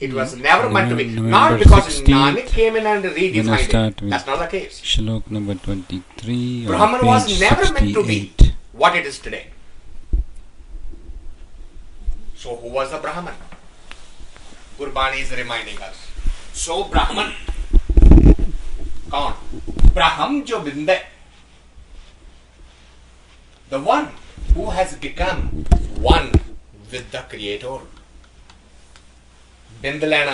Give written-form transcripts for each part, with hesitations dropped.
It was never meant to be. November Not because 16th, Nanak came in and redefined start it. with That's not the case. Shlok number 23 Brahman on was page never meant to be 68. what it is today. So who was the Brahman? Gurbani is reminding us. So Brahman, kaun? Braham jo binde. The one who has become one with the Creator. ਬਿੰਦ ਲੈਣਾ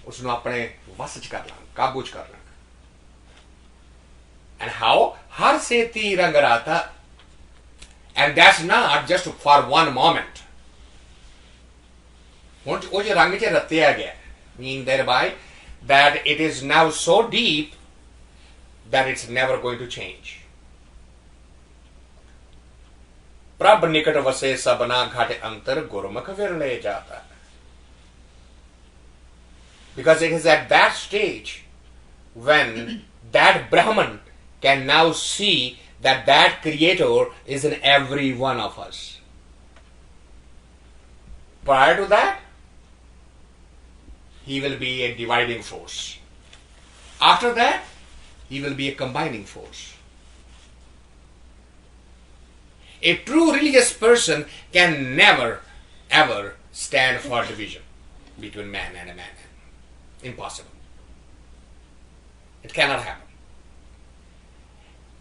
ਉਸਨੂੰ ਆਪਣੇ ਵਸ ਚ ਕਰ ਲੈਣਾ, ਕਾਬੂ ਚ ਕਰ ਲੈਣਾ. And how? ਹਰ ਸੇਤੀ ਰੰਗ ਰਾਤਾ. And that's not just for one moment. ਹੁਣ ਉਹ ਜੇ ਰੰਗ ਚ ਰਤਿਆ ਗਿਆ, mean thereby that it is now so deep that it's never going to change. ਪ੍ਰਭ ਨਿਕਟ ਵਸੇ ਸਬਨਾ ਘਟ ਅੰਤਰ ਗੁਰਮੁਖ ਵਿਰਲੇ ਜਾਤਾ. Because it is at that stage when that Brahman can now see that that Creator is in every one of us. Prior to that, he will be a dividing force. After that, he will be a combining force. A true religious person can never ever stand for division between man and a man. Impossible. It cannot happen.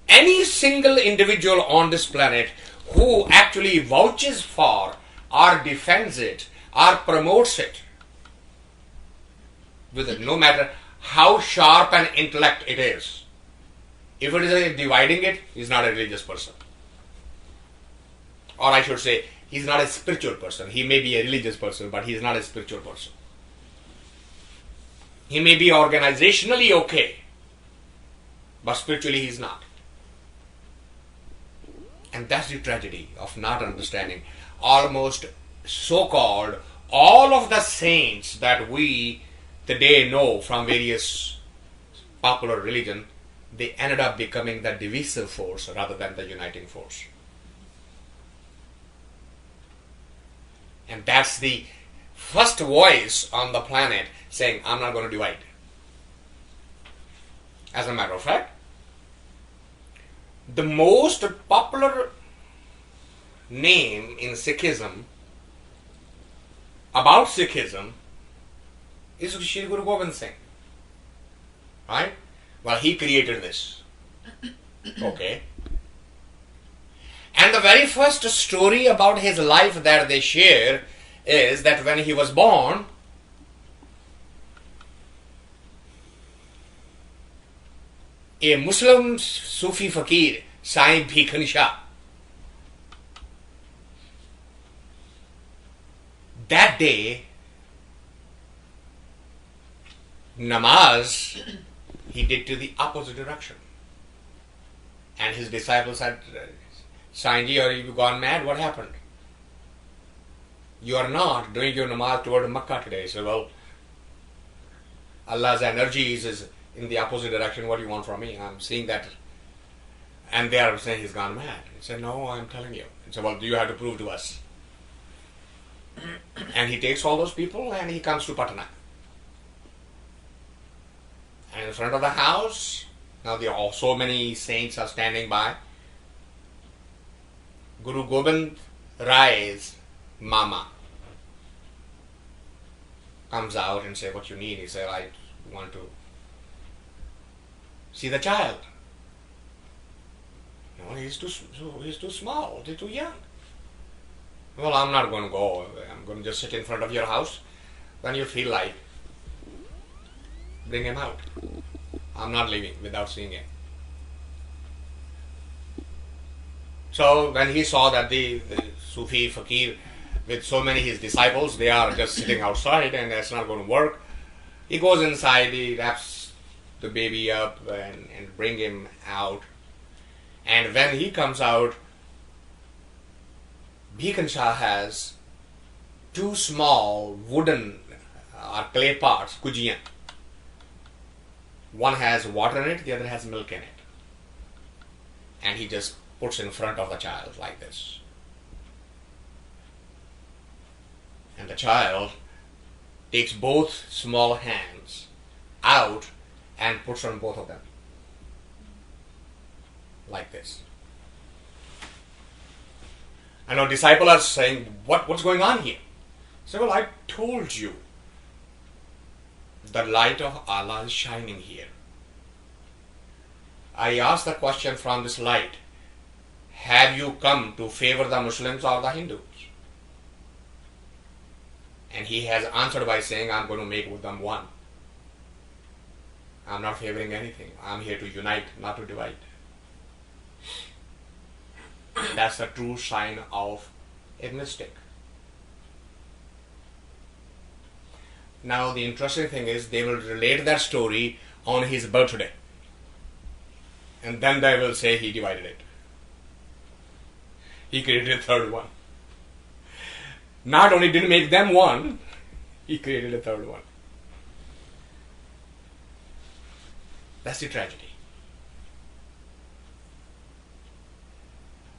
Any single individual on this planet who actually vouches for or defends it or promotes it, with it, no matter how sharp an intellect it is, if it is dividing it, he is not a religious person. Or I should say, he is not a spiritual person. He may be a religious person, but he is not a spiritual person. He may be organizationally okay, but spiritually he is not. And that's the tragedy of not understanding. Almost so-called all of the saints that we today know from various popular religion, they ended up becoming the divisive force rather than the uniting force. And that's the first voice on the planet saying, I'm not going to divide. As a matter of fact, the most popular name in Sikhism, about Sikhism, is Shri Guru Gobind Singh. Right? Well, he created this. Okay. And the very first story about his life that they share is that when he was born, a Muslim Sufi fakir, Sai Bhikhan Shah, that day, namaz, he did to the opposite direction. And his disciples said, Sainji, are you gone mad? What happened? You are not doing your namaz toward Makkah today. He said, well, Allah's energies is in the opposite direction. What do you want from me? I'm seeing that. And they are saying he's gone mad. He said, no, I'm telling you. He said, well, do you have to prove to us? And he takes all those people and he comes to Patna. And in front of the house, now there are so many saints are standing by. Guru Gobind Rai's mama comes out and says, what you need? He said, I want to see the child. No, he's too small, he's too young. Well, I'm not going to go. I'm going to just sit in front of your house. When you feel like, bring him out. I'm not leaving without seeing him. So when he saw that the Sufi fakir with so many his disciples, they are just sitting outside and that's not going to work, he goes inside, he wraps the baby up and bring him out. And when he comes out, Bhikhan Shah has two small wooden or clay pots, kujiyan. One has water in it, the other has milk in it. And he just puts in front of the child like this. And the child takes both small hands out and puts on both of them. Like this. And our disciples are saying, what's going on here? So, well, I told you. The light of Allah is shining here. I asked the question from this light, have you come to favor the Muslims or the Hindus? And he has answered by saying, I'm going to make them one. I'm not favoring anything. I'm here to unite, not to divide. That's the true sign of a mystic. Now the interesting thing is they will relate that story on his birthday. And then they will say he divided it. He created a third one. Not only didn't make them one, he created a third one. That's the tragedy.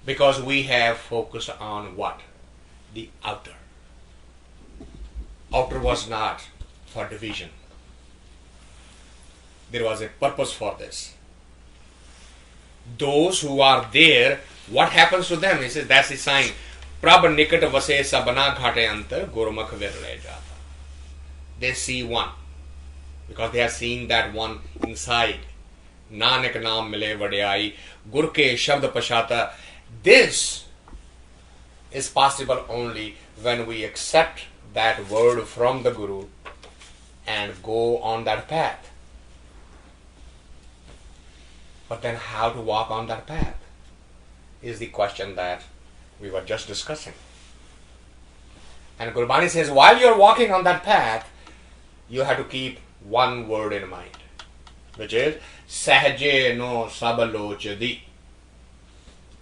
Because we have focused on what? The outer. Outer was not for division. There was a purpose for this. Those who are there, what happens to them? He says that's the sign. Prab nikat vase sabana ghate antar gurmukh virle jata. They see one. Because they are seeing that one inside. Nanak naam mile vadiyai, gur ke shabd pashata. This is possible only when we accept that word from the Guru and go on that path. But then how to walk on that path is the question that we were just discussing. And Gurbani says, while you're walking on that path, you have to keep one word in mind, which is Sahaje no sabalochadi.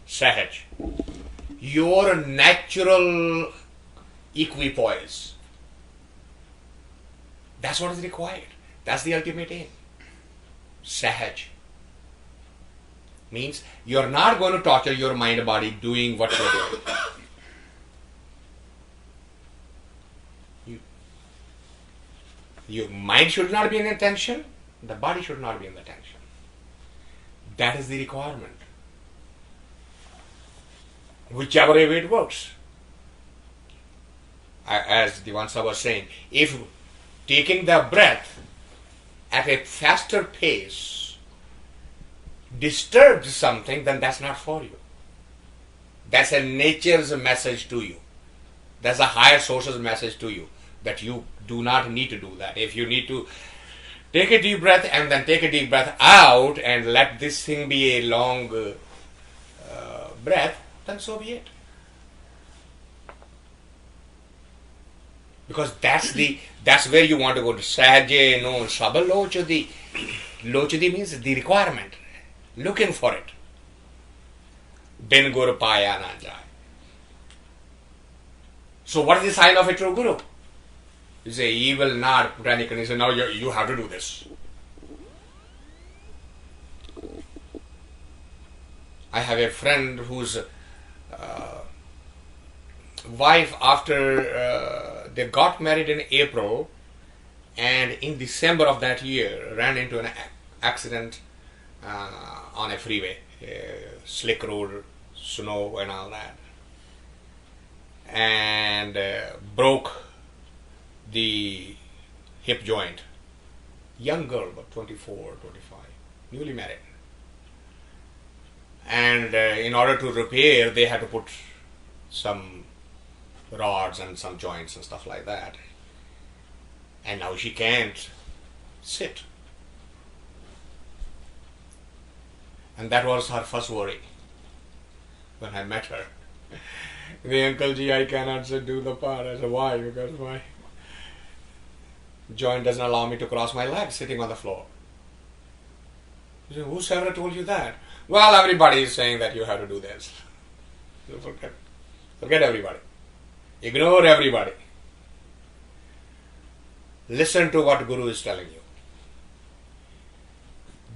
Sahaj. Your natural equipoise. That's what is required. That's the ultimate aim. Sahaj. Means you're not going to torture your mind body doing what you're doing. Your mind should not be in the tension. The body should not be in the tension. That is the requirement. Whichever way it works. As the Vansa was saying, if taking the breath at a faster pace disturbs something, then that's not for you. That's a nature's message to you. That's a higher source's message to you that you do not need to do that. If you need to take a deep breath and then take a deep breath out and let this thing be a long breath, then so be it. Because that's where you want to go to. Sahaje no sabalochadi. Lochadi means the requirement. Looking for it. Bin gur paya na jai. So what is the sign of a true guru? You say he will not put any condition. Now you have to do this. I have a friend whose wife, after they got married in April, and in December of that year ran into an accident on a freeway, slick road, snow and all that, and broke the hip joint. Young girl, about 24, 25, newly married. And in order to repair, they had to put some rods and some joints and stuff like that. And now she can't sit. And that was her first worry when I met her. The uncle ji, I cannot do the part. I said, why? Because my joint doesn't allow me to cross my legs sitting on the floor. He said, who's ever told you that? Well, everybody is saying that you have to do this. So forget everybody. Ignore everybody. Listen to what Guru is telling you.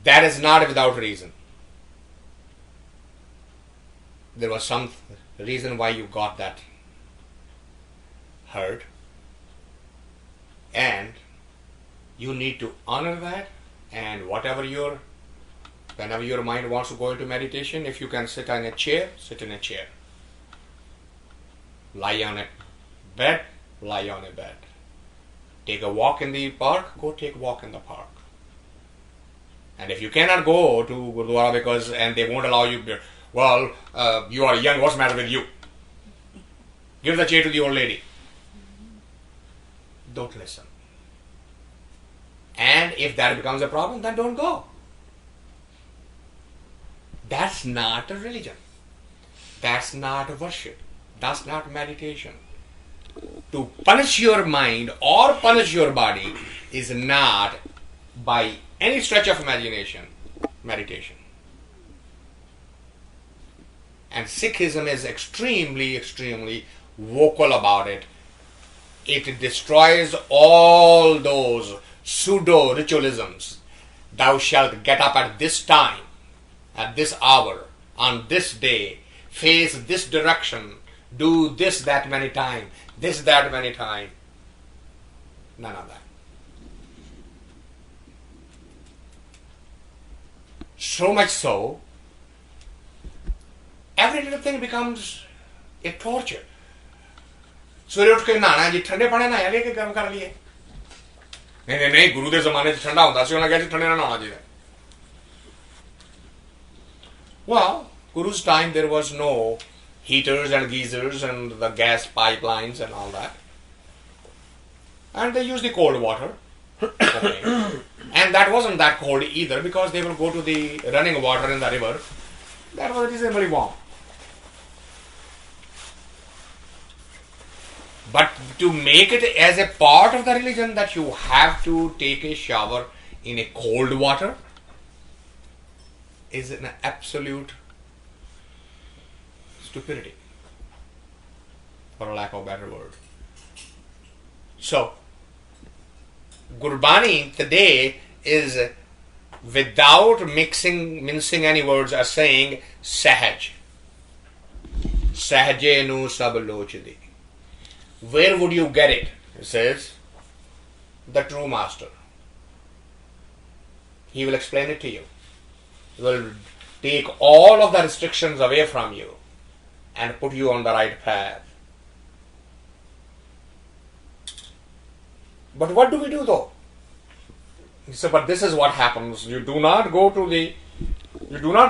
That is not without reason. There was some reason why you got that hurt. And you need to honor that, and whenever your mind wants to go into meditation, if you can sit in a chair, sit in a chair. Lie on a bed, lie on a bed. Take a walk in the park, go take a walk in the park. And if you cannot go to Gurdwara and they won't allow you, well, you are young, what's the matter with you? Give the chair to the old lady. Don't listen. And if that becomes a problem, then don't go. That's not a religion. That's not a worship. That's not meditation. To punish your mind or punish your body is not, by any stretch of imagination, meditation. And Sikhism is extremely, extremely vocal about it. It destroys all those pseudo ritualisms. Thou shalt get up at this time, at this hour, on this day, face this direction, do this that many times, this that many times. None of that. So much so, every little thing becomes a torture. ਸਵੇਰੇ ਉੱਠ ਕੇ ਨਹਾਣਾ ਜੀ, ਠੰਡੇ ਪਾਣੀ ਨਹਾਇਆ ਲਿਆ ਕਿ ਗਰਮ ਕਰ ਲਈਏ? ਨਹੀਂ, ਗੁਰੂ ਦੇ ਜ਼ਮਾਨੇ 'ਚ ਠੰਡਾ ਹੁੰਦਾ ਸੀ, ਉਹਨਾਂ ਕਿਹਾ ਜੀ ਠੰਡੇ ਨਾਲ ਨਹਾਉਣਾ ਚਾਹੀਦਾ. Well, Guru's time there was no heaters and geysers and the gas pipelines and all that. And they used the cold water. Okay. And that wasn't that cold either, because they will go to the running water in the river. That was reasonably warm. But to make it as a part of the religion that you have to take a shower in a cold water is an absolute stupidity, for a lack of a better word. So, Gurbani today is, without mincing any words, are saying Sahaj. Sahaje nu sab lochdi. Where would you get it? It says, the true master. He will explain it to you. He will take all of the restrictions away from you and put you on the right path. But what do we do though? He said, but this is what happens. You do not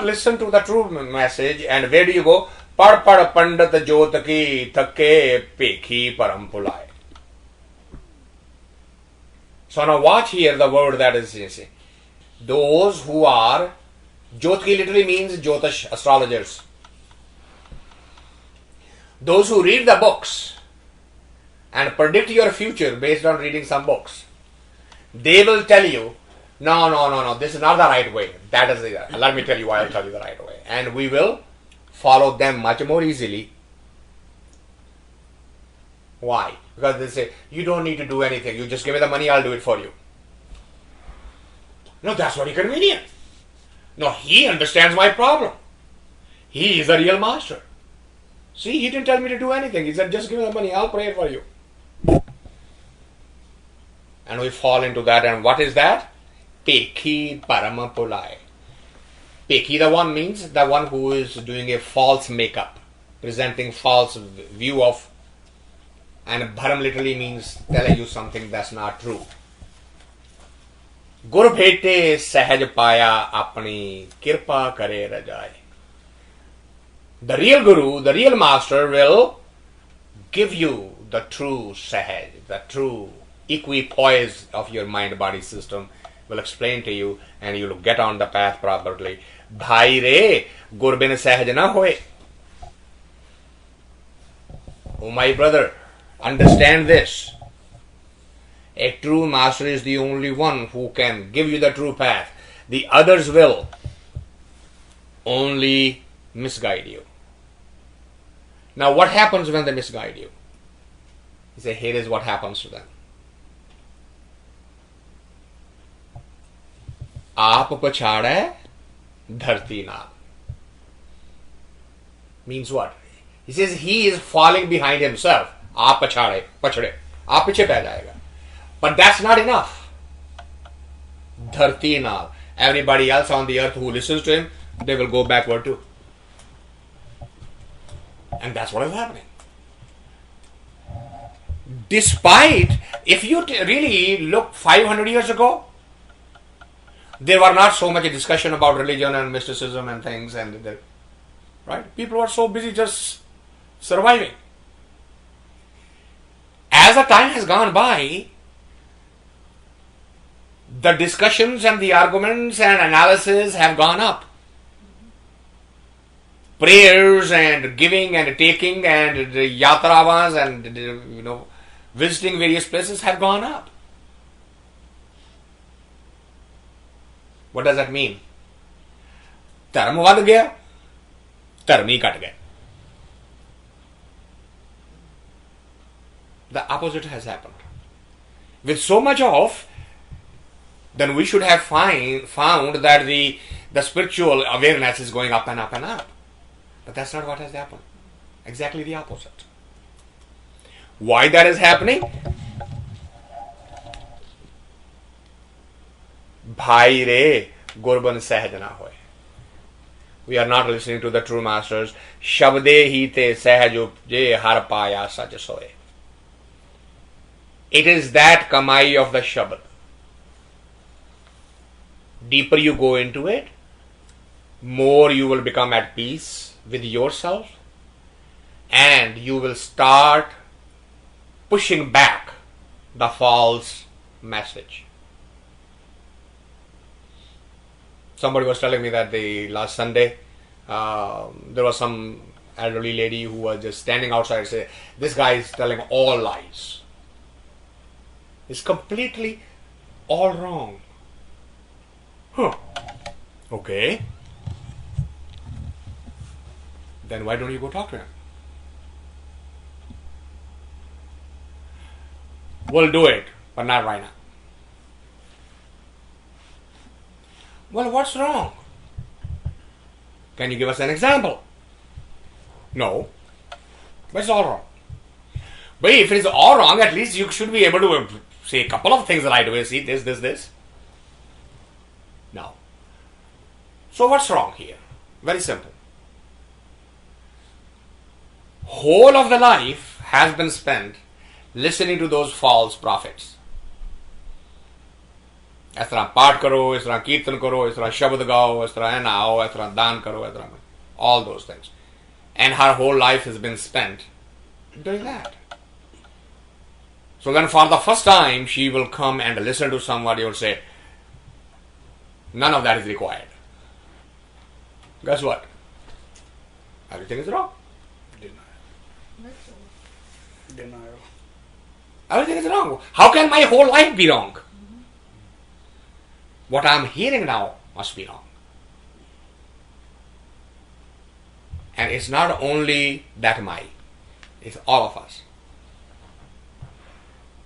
listen to the true message, and where do you go? Pad pandit jot ki thakke pekhi param pulai. So now watch here the word that is saying. Those who are, Jotki literally means Jyotish, astrologers. Those who read the books and predict your future based on reading some books, they will tell you, no, this is not the right way. That is the, let me tell you why I'll tell you the right way. And we will follow them much more easily. Why? Because they say, you don't need to do anything. You just give me the money, I'll do it for you. No, that's very convenient. No, he understands my problem. He is a real master. See, he didn't tell me to do anything. He said, just give me the money, I'll pray for you. And we fall into that. And what is that? Pekhi parama pulai. Pekhi, the one means the one who is doing a false makeup, presenting false view of, and bharam literally means telling you something that's not true. Gur bhete sahaj paya apni kirpa kare rajai. The real guru, the real master will give you the true sahaj, the true equipoise of your mind-body system, will explain to you, and you will get on the path properly. Bhai re, gur bin sahaj na hoye. Oh my brother, understand this. A true master is the only one who can give you the true path. The others will only misguide you. Now what happens when they misguide you? He said, here is what happens to them. Aap pachhade dharti naal. Means what? He says he is falling behind himself. Aap pachhade, aap piche peh jayega. But that's not enough. Dharti naal. Everybody else on the earth who listens to him, they will go backward too. And that's what is happening. Despite, if you really look 500 years ago, there were not so much a discussion about religion and mysticism and things, and right? People were so busy just surviving. As the time has gone by, the discussions and the arguments and analysis have gone up. Prayers and giving and taking and the yatravas and visiting various places have gone up. What does that mean? धर्म वध गया, धर्म ही cut गए. The opposite has happened. With so much of, then we should have found that the spiritual awareness is going up and up and up. But that's not what has happened. Exactly the opposite. Why that is happening? Bhai re Gurban Sahaj na hoy. We are not listening to the true masters. Shabde hi te sahaj upje har paya saj soye. It is that kamai of the Shabad. Deeper you go into it, more you will become at peace with yourself, and you will start pushing back the false message. Somebody was telling me that the last Sunday there was some elderly lady who was just standing outside and said, "This guy is telling all lies. It's completely all wrong." Huh. Okay. Then why don't you go talk to him? We'll do it, but not right now. Well, what's wrong? Can you give us an example? No. But it's all wrong. But if it's all wrong, at least you should be able to say a couple of things right away. See, this. No. So what's wrong here? Very simple. Whole of the life has been spent listening to those false prophets. इस तरह पाठ करो, इस तरह कीर्तन करो, इस तरह शब्द गाओ, इस तरह आओ, इस तरह दान करो, इस तरह all those things. And her whole life has been spent doing that. So then for the first time she will come and listen to somebody or say, none of that is required. Guess what? Everything is wrong. Denial. Everything is wrong. How can my whole life be wrong? What I am hearing now must be wrong. And it's not only that Mai, it's all of us.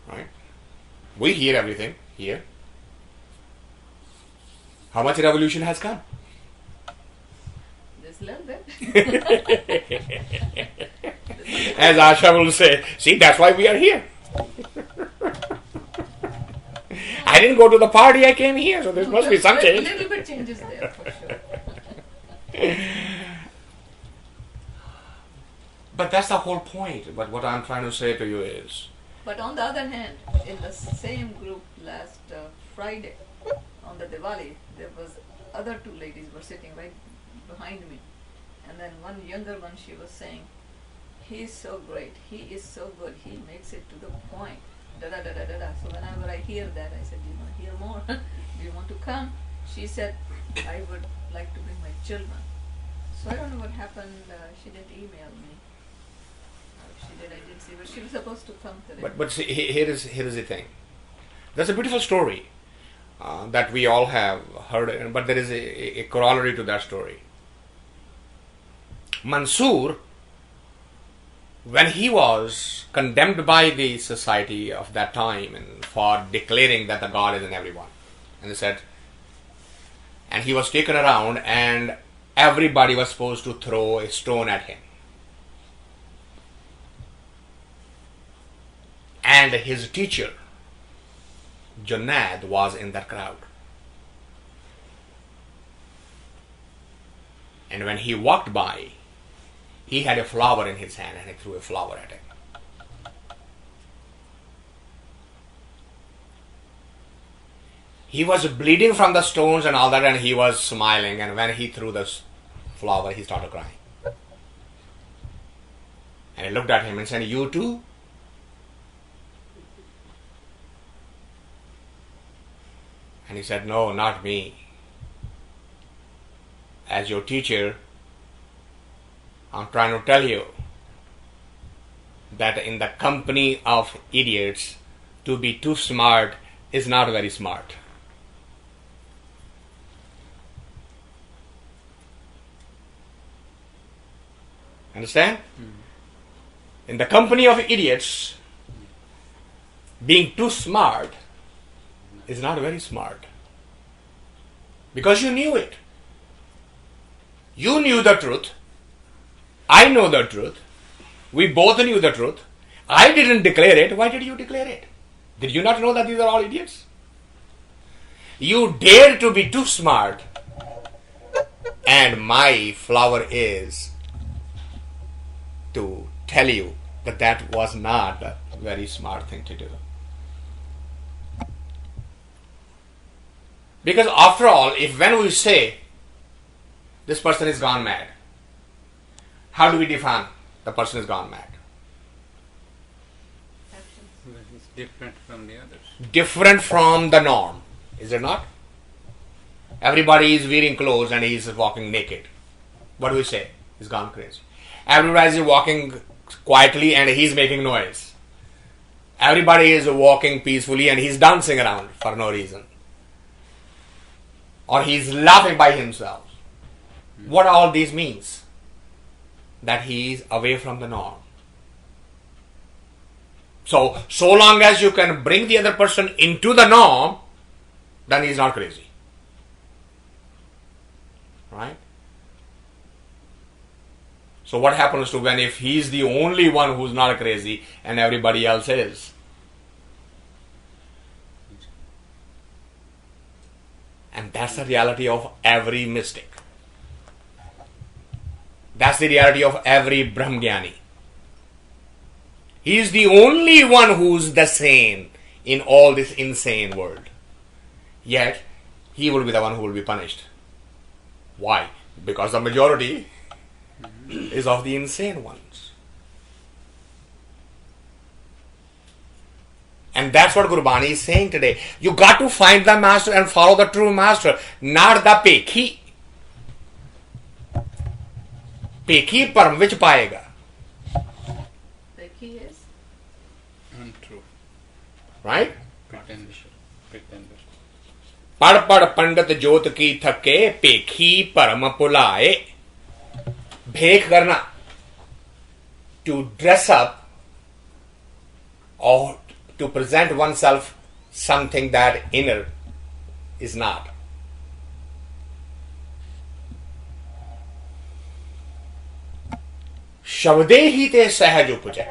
Right? We hear everything here. How much revolution has come? Just a little bit. As Asha will say, see, that's why we are here. I didn't go to the party, I came here, so there must be some change. A little bit changes there for sure. But that's the whole point. But what I'm trying to say to you is, But on the other hand, in the same group last Friday, on the Diwali, there was other two ladies were sitting right behind me. And then one younger one, she was saying, he is so great, he is so good, he makes it to the point. Da da da da da da. So whenever I hear that, I said, do you want to hear more? Do you want to come? She said, I would like to bring my children. So I don't know what happened. She didn't email me. If she did, I didn't see. But she was supposed to come today. but see, here is the thing. There's a beautiful story that we all have heard, but there is a corollary to that story. Mansur, when he was condemned by the society of that time and for declaring that the God is in everyone, and they said, and he was taken around and everybody was supposed to throw a stone at him. And his teacher Junaid was in that crowd. And when he walked by, he had a flower in his hand and he threw a flower at him. He was bleeding from the stones and all that, and he was smiling, and when he threw the flower, he started crying. And he looked at him and said, "You too?" And he said, "No, not me. As your teacher, I'm trying to tell you that in the company of idiots, to be too smart is not very smart." Understand? In the company of idiots, being too smart is not very smart. Because you knew it. You knew the truth. I know the truth. We both knew the truth. I didn't declare it. Why did you declare it? Did you not know that these are all idiots? You dared to be too smart. And my flower is to tell you that that was not a very smart thing to do. Because after all, if when we say this person is gone mad, how do we define the person is gone mad? It's different from the others. Different from the norm, is it not? Everybody is wearing clothes and he is walking naked. What do we say? He's gone crazy. Everybody is walking quietly and he's making noise. Everybody is walking peacefully and he's dancing around for no reason. Or he's laughing by himself. What all these means? That he is away from the norm. So long as you can bring the other person into the norm, then he's not crazy. Right? So what happens to when if he's the only one who's not crazy and everybody else is? And that's the reality of every mystic. That's the reality of every Brahmgyani. He is the only one who's the sane in all this insane world. Yet, he will be the one who will be punished. Why? Because the majority is of the insane ones. And that's what Gurbani is saying today. You got to find the master and follow the true master, not the pekhi. Pekhi param which paega? Pekhi is? Untrue. Right? Pretender. Pretender. पढ़ पढ़ पंडित जोत की थके पेखी परम पुलाए. भेख करना, to dress up or to present oneself something that inner is not. शब्दे ही ते सहज उपजे.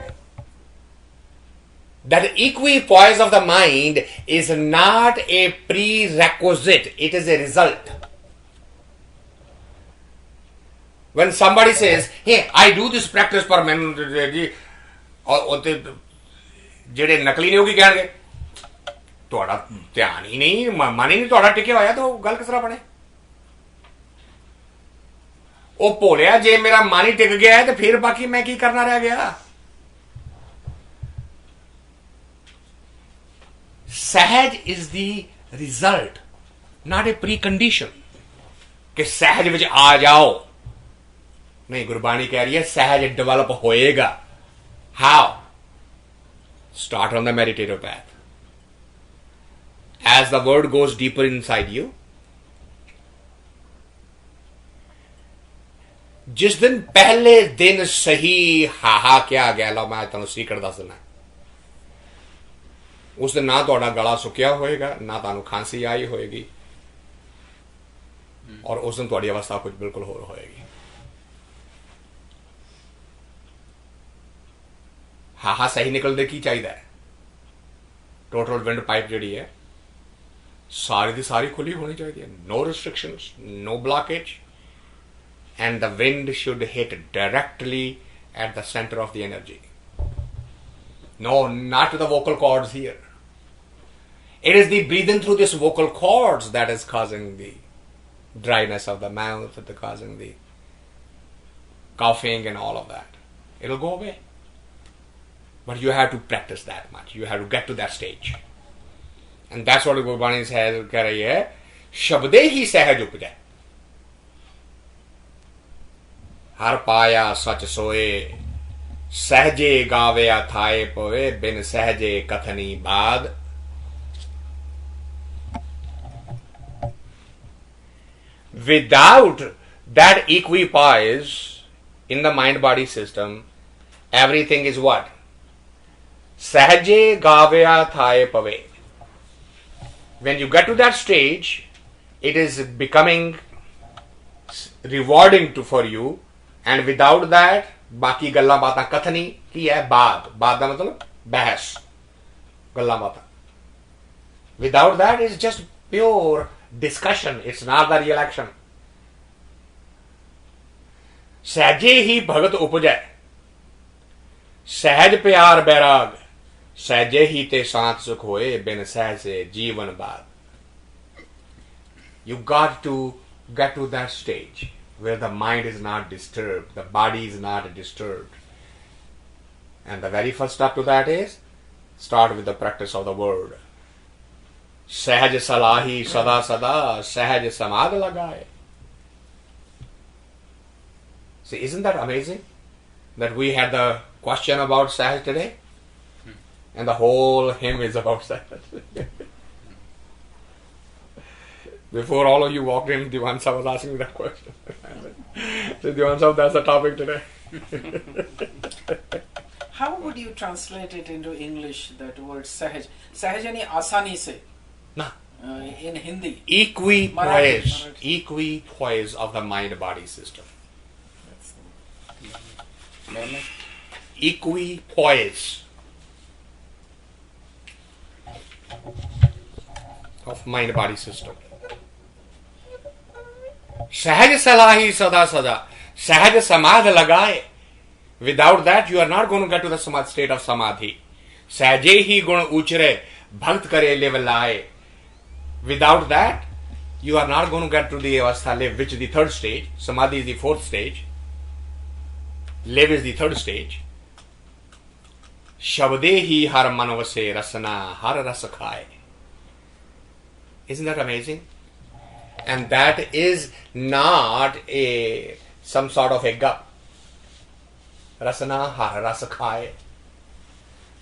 That equipoise of the mind is not a prerequisite, it is a result. When somebody says, "Hey, I do this practice for men," ਜਿਹੜੇ ਨਕਲੀ ਨੇ ਉਹ ਕੀ ਕਹਿਣਗੇ? ਤੁਹਾਡਾ ਧਿਆਨ ਹੀ ਨਹੀਂ, ਮਨ ਹੀ ਨਹੀਂ ਤੁਹਾਡਾ ਟਿਕਿਆ ਹੋਇਆ, ਤਾਂ ਉਹ ਗੱਲ ਕਿਸ ਤਰ੍ਹਾਂ ਬਣੇ? ਉਹ ਭੋਲਿਆ, ਜੇ ਮੇਰਾ ਮਨ ਹੀ ਟਿਕ ਗਿਆ ਹੈ ਤੇ ਫਿਰ ਬਾਕੀ ਮੈਂ ਕੀ ਕਰਨਾ ਰਹਿ ਗਿਆ? ਸਹਿਜ is the result, not a precondition. ਕਿ ਸਹਿਜ ਵਿੱਚ ਆ ਜਾਓ. ਨਹੀਂ, ਗੁਰਬਾਣੀ ਕਹਿ ਰਹੀ ਹੈ ਸਹਿਜ ਡਿਵੈਲਪ ਹੋਏਗਾ. How? Start on the meditative path. As the word goes deeper inside you, जिस दिन पहले दिन सही हाहा क्या गया लो मैं तुहानू सीक्रेट दस देना, उस दिन ना तुहाडा गला सुक्या होएगा, ना तुहानू खांसी आई होएगी, और उस दिन तुहाडी अवस्था कुछ बिल्कुल होर होएगी. हाहा सही निकलदे की चाहिए? टोटल विंड पाइप जिहड़ी है सारी दी सारी खुली होनी चाहिए, no restrictions, no blockage, and the wind should hit directly at the center of the energy. No, not to the vocal cords here. It is the breathing through these vocal cords that is causing the dryness of the mouth, that causing the coughing and all of that. It'll go away. But you have to practice that much. You have to get to that stage. And that's what Gurbani says, कह रही है, शब्दे ही सहज उपजै, हर पाया सच सोए, सहजे गावे थाए पवे, बिन सहजे कथनी बाद. Without that equipoise in the mind-body system, everything is what? Sahaje gavya thaye pave. When you get to that stage, it is becoming rewarding for you, and without that, बाकी गल्ला बाता कथनी की है बाद दा मतलब बहस गल्ला बाता. Without that, it's just pure discussion. It's not the real action. सहजे ही भगत उपजै, सहज प्यार बैराग, सहजे ही ते सांत सुख होए, बिन सहज से जीवन बाद. You got to get to that stage where the mind is not disturbed, the body is not disturbed. And the very first step to that is start with the practice of the word. सहज सलाही सदा सदा, सहज समाध लगाए. See, isn't that amazing? That we had the question about Sahaj today, and the whole hymn is about Sahaj. Before all of you walked in, Divansha was asking me that question. So Divansha, that's the topic today. How would you translate it into English, that word Sahaj? Sahaj yani asani se. Nah. In Hindi. Equipoise of the mind-body system. Equipoise of mind-body system. Sahaj salahi sada sada. Sahaj samadh lagaye. Without that, you are not going to get to the state of samadhi. Sahaje hi gun uchre, bhakt kare live laye. Without that, you are not going to get to the avastha live, which is the third stage. Samadhi is the fourth stage. Live is the third stage. Shabde hi har manvase rasana har ras khaye. Isn't that amazing? And that is not some sort of a gup. Rasana har ras khaye.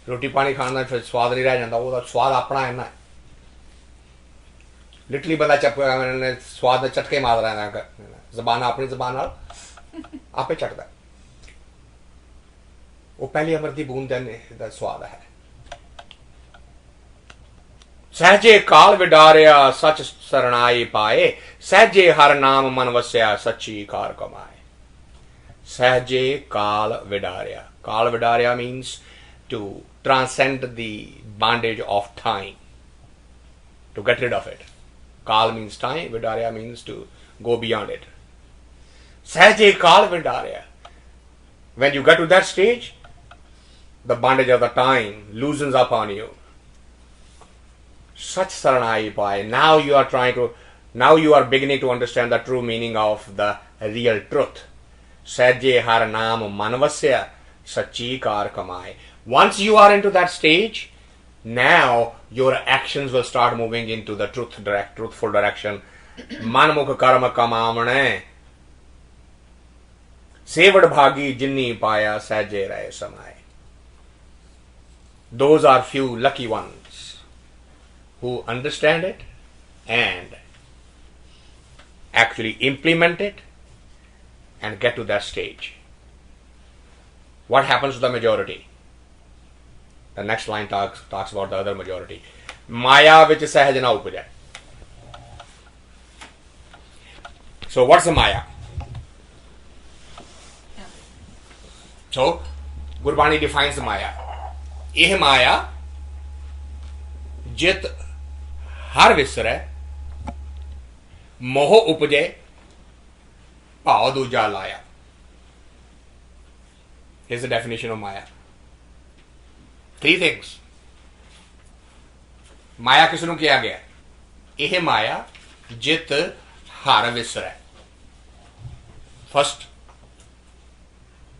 Roti pani खाना फिर स्वाद नहीं रह जाता, वो स्वाद अपना है ना. लिटरली बंदा स्वाद चटके मार रहा है, जबान अपनी जबान आपे चटता है. वो पहली अमृत की बूंद का स्वाद है. सहजे काल विडारिया सच शरणाई पाए, सहजे हर नाम मन वस्या सच्ची कार कमाए. सहजे काल विडारिया. Kal vidarya means to transcend the bondage of time, to get rid of it. Kal means time, vidarya means to go beyond it. Sahaje kal vidarya. When you get to that stage, the bondage of the time loosens up on you. Such saranai pai. Now you are beginning to understand the true meaning of the real truth. Sahaje har naam manvasya sachi kar kamai. Once you are into that stage, now your actions will start moving into the truthful direction. Manmukh karma kamamane sevad bhagi jinni paya sahaje rahe samai. Those are few lucky ones who understand it and actually implement it and get to that stage. What happens to the majority? The next line talks about the other majority. Maya which is sahaj na upajai. So what's the Maya? So Gurbani defines the Maya. ਇਹ ਮਾਇਆ ਜਿਤ हर विसरै मोह उपजे भाव दूजा लाया. Here's the definition of Maya. 3 things. माया किसनों किया गया? यह माया जित हर विसरै. First,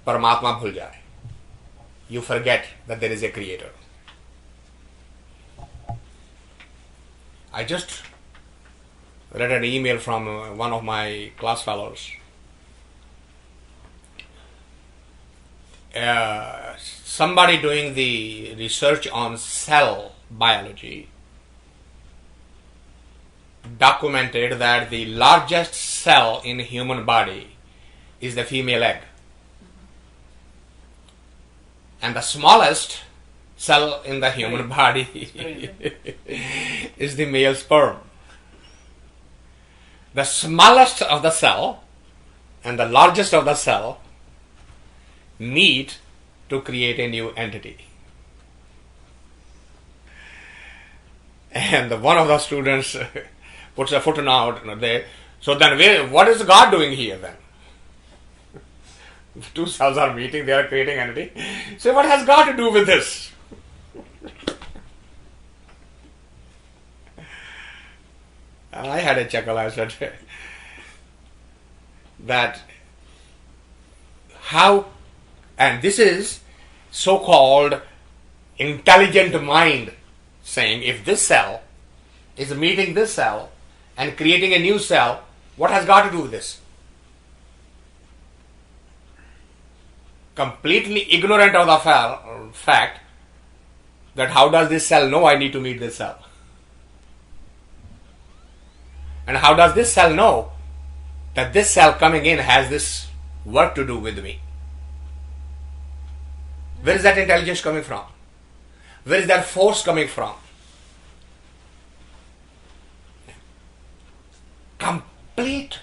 परमात्मा भूल जाए. You forget that there is a creator. I just read an email from one of my class fellows. Somebody doing the research on cell biology documented that the largest cell in human body is the female egg, and the smallest cell in the human body is the male sperm. The smallest of the cell and the largest of the cell meet to create a new entity. And one of the students puts a footnote there. So then what is God doing here then? 2 cells are meeting, they are creating entity. So what has God to do with this? And I had a chuckle. I said that how, and this is so-called intelligent mind saying if this cell is meeting this cell and creating a new cell, what has God to do with this? Completely ignorant of the fact that how does this cell know I need to meet this cell? And how does this cell know that this cell coming in has this work to do with me? Where is that intelligence coming from? Where is that force coming from? Complete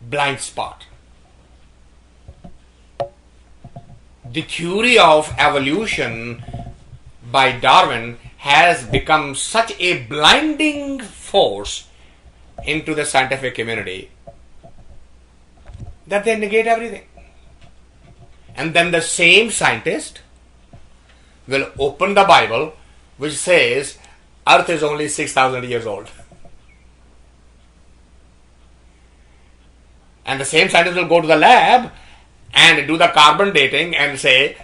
blind spot. The theory of evolution by Darwin has become such a blinding force into the scientific community that they negate everything. And then the same scientist will open the Bible which says Earth is only 6,000 years old. And the same scientist will go to the lab and do the carbon dating and say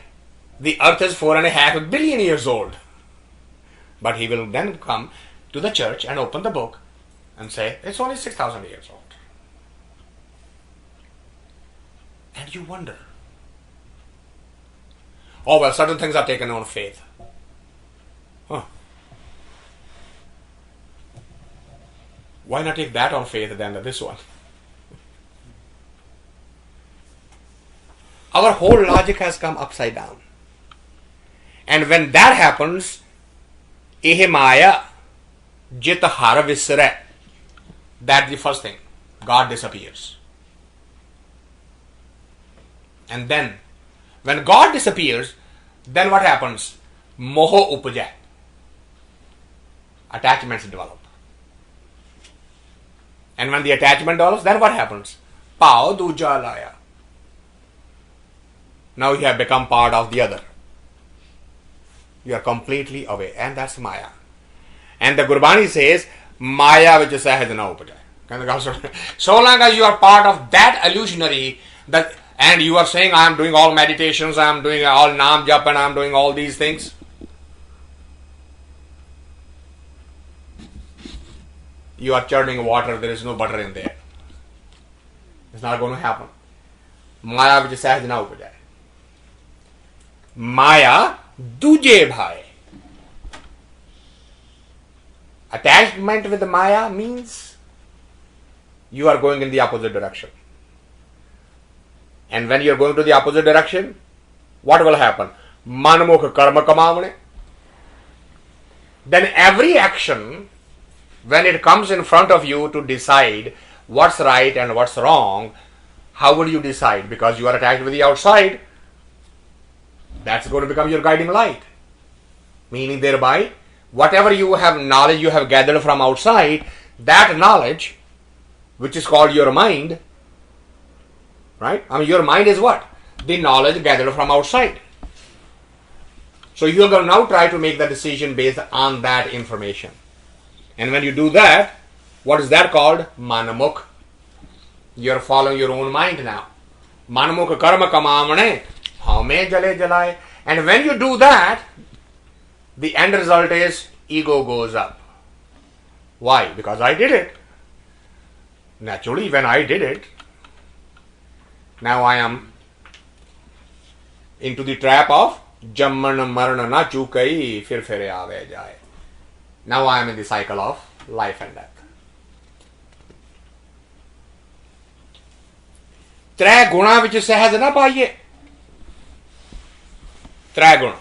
the Earth is 4.5 billion years old. But he will then come to the church and open the book and say it's only 6,000 years old. And you wonder, oh well, certain things are taken on faith. Huh. Why not take that on faith than this one? Our whole logic has come upside down. And when that happens, eh maya jit har visre, that's the first thing. God disappears. And then, when God disappears, then what happens? Moho upajay. Attachments develop. And when the attachment develops, then what happens? Pao duja laya. Now you have become part of the other. You are completely away. And that's Maya. And the Gurbani says, Maya which is sahaj na upajay. So long as you are part of that illusionary, that, and you are saying, I am doing all meditations, I am doing all Nam Jap, and I am doing all these things. You are churning water, there is no butter in there. It's not going to happen. Maya which is sahaj na upajay. Maya duje bhai. Attachment with the Maya means you are going in the opposite direction. And when you are going to the opposite direction, what will happen? Manmukha karma kamavane. Then every action, when it comes in front of you to decide what's right and what's wrong, how would you decide? Because you are attached with the outside. That's going to become your guiding light. Meaning thereby, whatever you have knowledge you have gathered from outside, that knowledge, which is called your mind, right? I mean, your mind is what? The knowledge gathered from outside. So you are going to now try to make the decision based on that information. And when you do that, what is that called? Manamukh. You are following your own mind now. Manamukh karma kamamane, hame jale jalaye. And when you do that, the end result is ego goes up. Why? Because I did it. Naturally, when I did it, now I am into the trap of jamman marana na chukai fir fere aave jaye. Now I am in the cycle of life and death. त्रै गुणा विच सहज ना पाइए. त्रै गुण.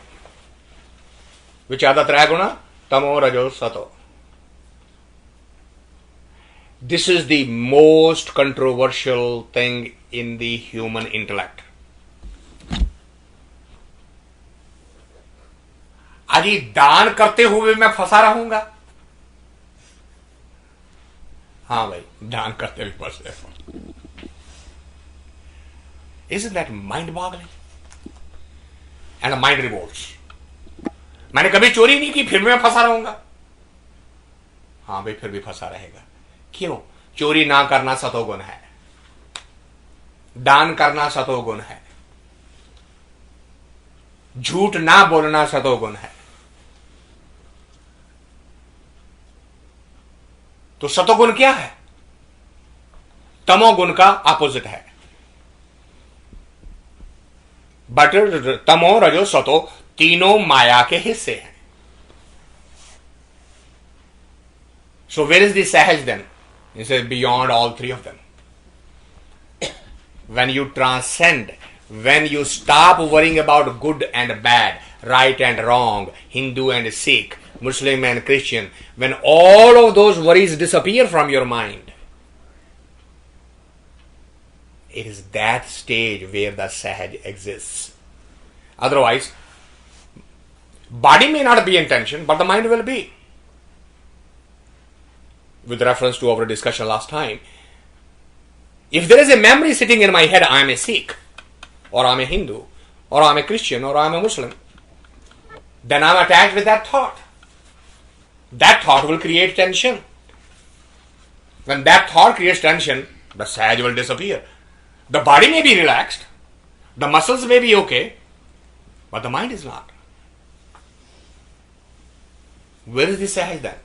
Which are the त्रै गुणा? Tamo, Rajo, Sato. This is the most controversial thing in the human intellect. अजी दान करते हुए मैं फंसा रहूंगा. हाँ भाई, दान करते हुए फंसे. Isn't that mind-boggling? And the mind revolts. मैंने कभी चोरी नहीं की, फिर भी मैं फंसा रहूंगा. हाँ भाई, फिर भी फंसा रहेगा. क्यों? चोरी ना करना सतोगुण है, दान करना सतोगुण है, झूठ ना बोलना सतोगुण है. तो सतोगुण क्या है? तमोगुण का अपोजिट है. बट तमो रजो सतो तीनों माया के हिस्से हैं. So where is the sahaj then? He says beyond all three of them. When you transcend, when you stop worrying about good and bad, right and wrong, Hindu and Sikh, Muslim and Christian, when all of those worries disappear from your mind, it is that stage where the sahaj exists. Otherwise, body may not be in tension, but the mind will be. With reference to our discussion last time, if there is a memory sitting in my head, I am a Sikh, or I am a Hindu, or I am a Christian, or I am a Muslim, then I am attached with that thought. That thought will create tension. When that thought creates tension, the sahaj will disappear. The body may be relaxed, the muscles may be okay, but the mind is not. Where is the sahaj then?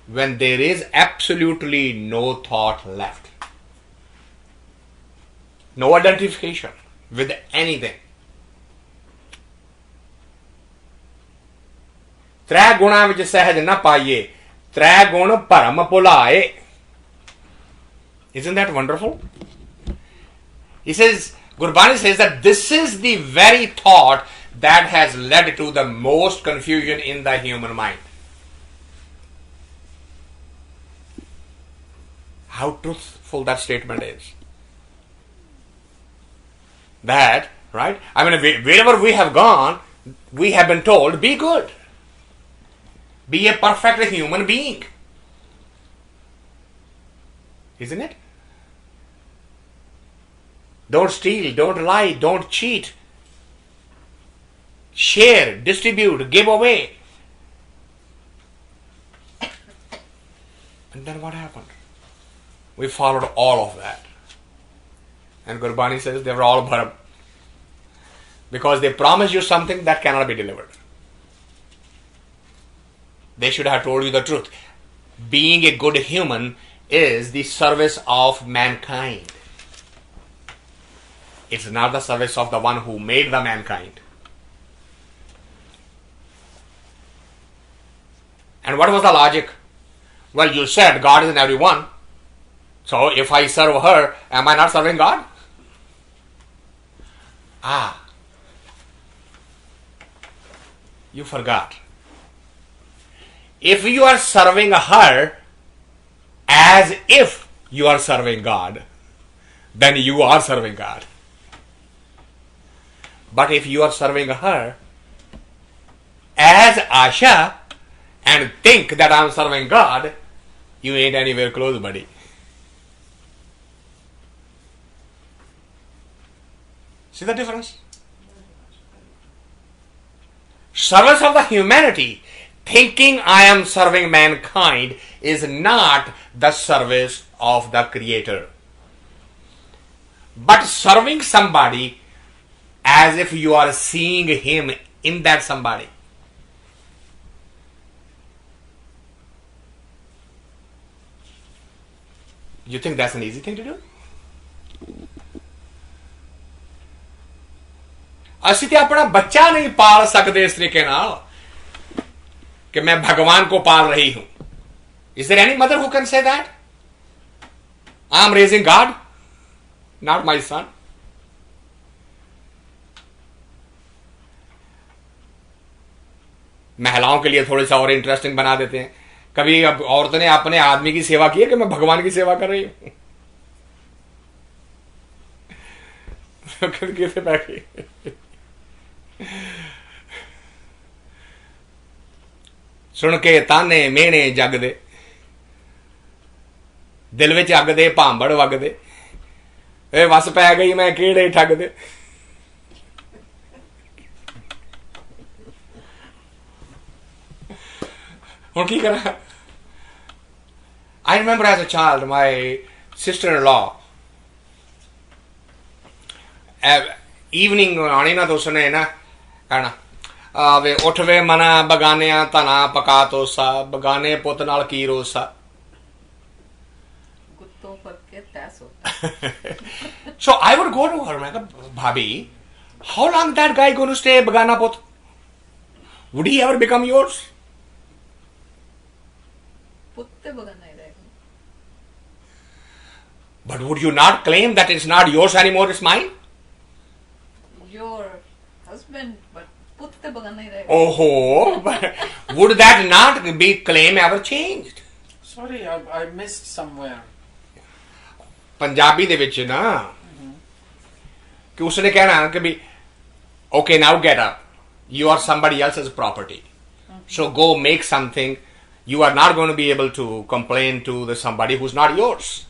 When there is absolutely no thought left, no identification with anything. त्रै गुणा विच सहज न पाइए, त्रै गुण भरम भुलाए. Isn't that wonderful? He says, Gurbani says that this is the very thought that has led to the most confusion in the human mind. How truthful that statement is. That, right? I mean, wherever we have gone, we have been told, be good. Be a perfect human being. Isn't it? Don't steal, don't lie, don't cheat. Share, distribute, give away. And then what happened? We followed all of that. And Gurbani says they were all bharam. Because they promise you something that cannot be delivered. They should have told you the truth. Being a good human is the service of mankind. It's not the service of the one who made the mankind. And what was the logic? Well, you said God is in everyone. So if I serve her, am I not serving God? You forgot. If you are serving her as if you are serving God, then you are serving God. But if you are serving her as Asha, and think that I'm serving God, you ain't anywhere close, buddy. See the difference? Service of the humanity, thinking I am serving mankind, is not the service of the Creator. But serving somebody as if you are seeing Him in that somebody. You think that's an easy thing to do? ਅਸੀਂ ਤੇ ਆਪਣਾ ਬੱਚਾ ਨਹੀਂ ਪਾਲ ਸਕਦੇ ਇਸ ਤਰੀਕੇ ਨਾਲ ਕਿ ਮੈਂ ਭਗਵਾਨ को पाल रही हूं. Is there any mother who can say that? I am raising God, not my son. महिलाओं के लिए थोड़ा सा और इंटरेस्टिंग बना देते हैं. कभी अब औरत ने अपने आदमी की सेवा की है कि मैं भगवान की सेवा कर रही हूं. कैसे बैठी सुन के ताने मेने जग दे दिल विच अग दे भांबड़ वग दे ए वस पै गई मैं केड़े ठग दे. हुण की करा. I remember as a child my sister-in-law evening आनी ना तो उसने ना कहना वे उठ वे मना बगाने तना पका तो सा बगाने पुत नाल की रोसा. कुत्तों पर के तैस होता. So I would go to her मैं कहा भाभी, how long that guy going to stay बगाना पुत? Would he ever become yours? कुत्ते बगन नहीं रहेगा. But would you not claim that it's not yours anymore, it's mine? Your husband, but कुत्ते बगन नहीं रहेगा. Oh, but would that not be claim ever changed? Sorry, I missed somewhere. Punjabi दे विच ना कि उसने कहना कि भी okay, now get up, you are somebody else's property, so go make something. You are not going to be able to complain to the somebody who's not yours.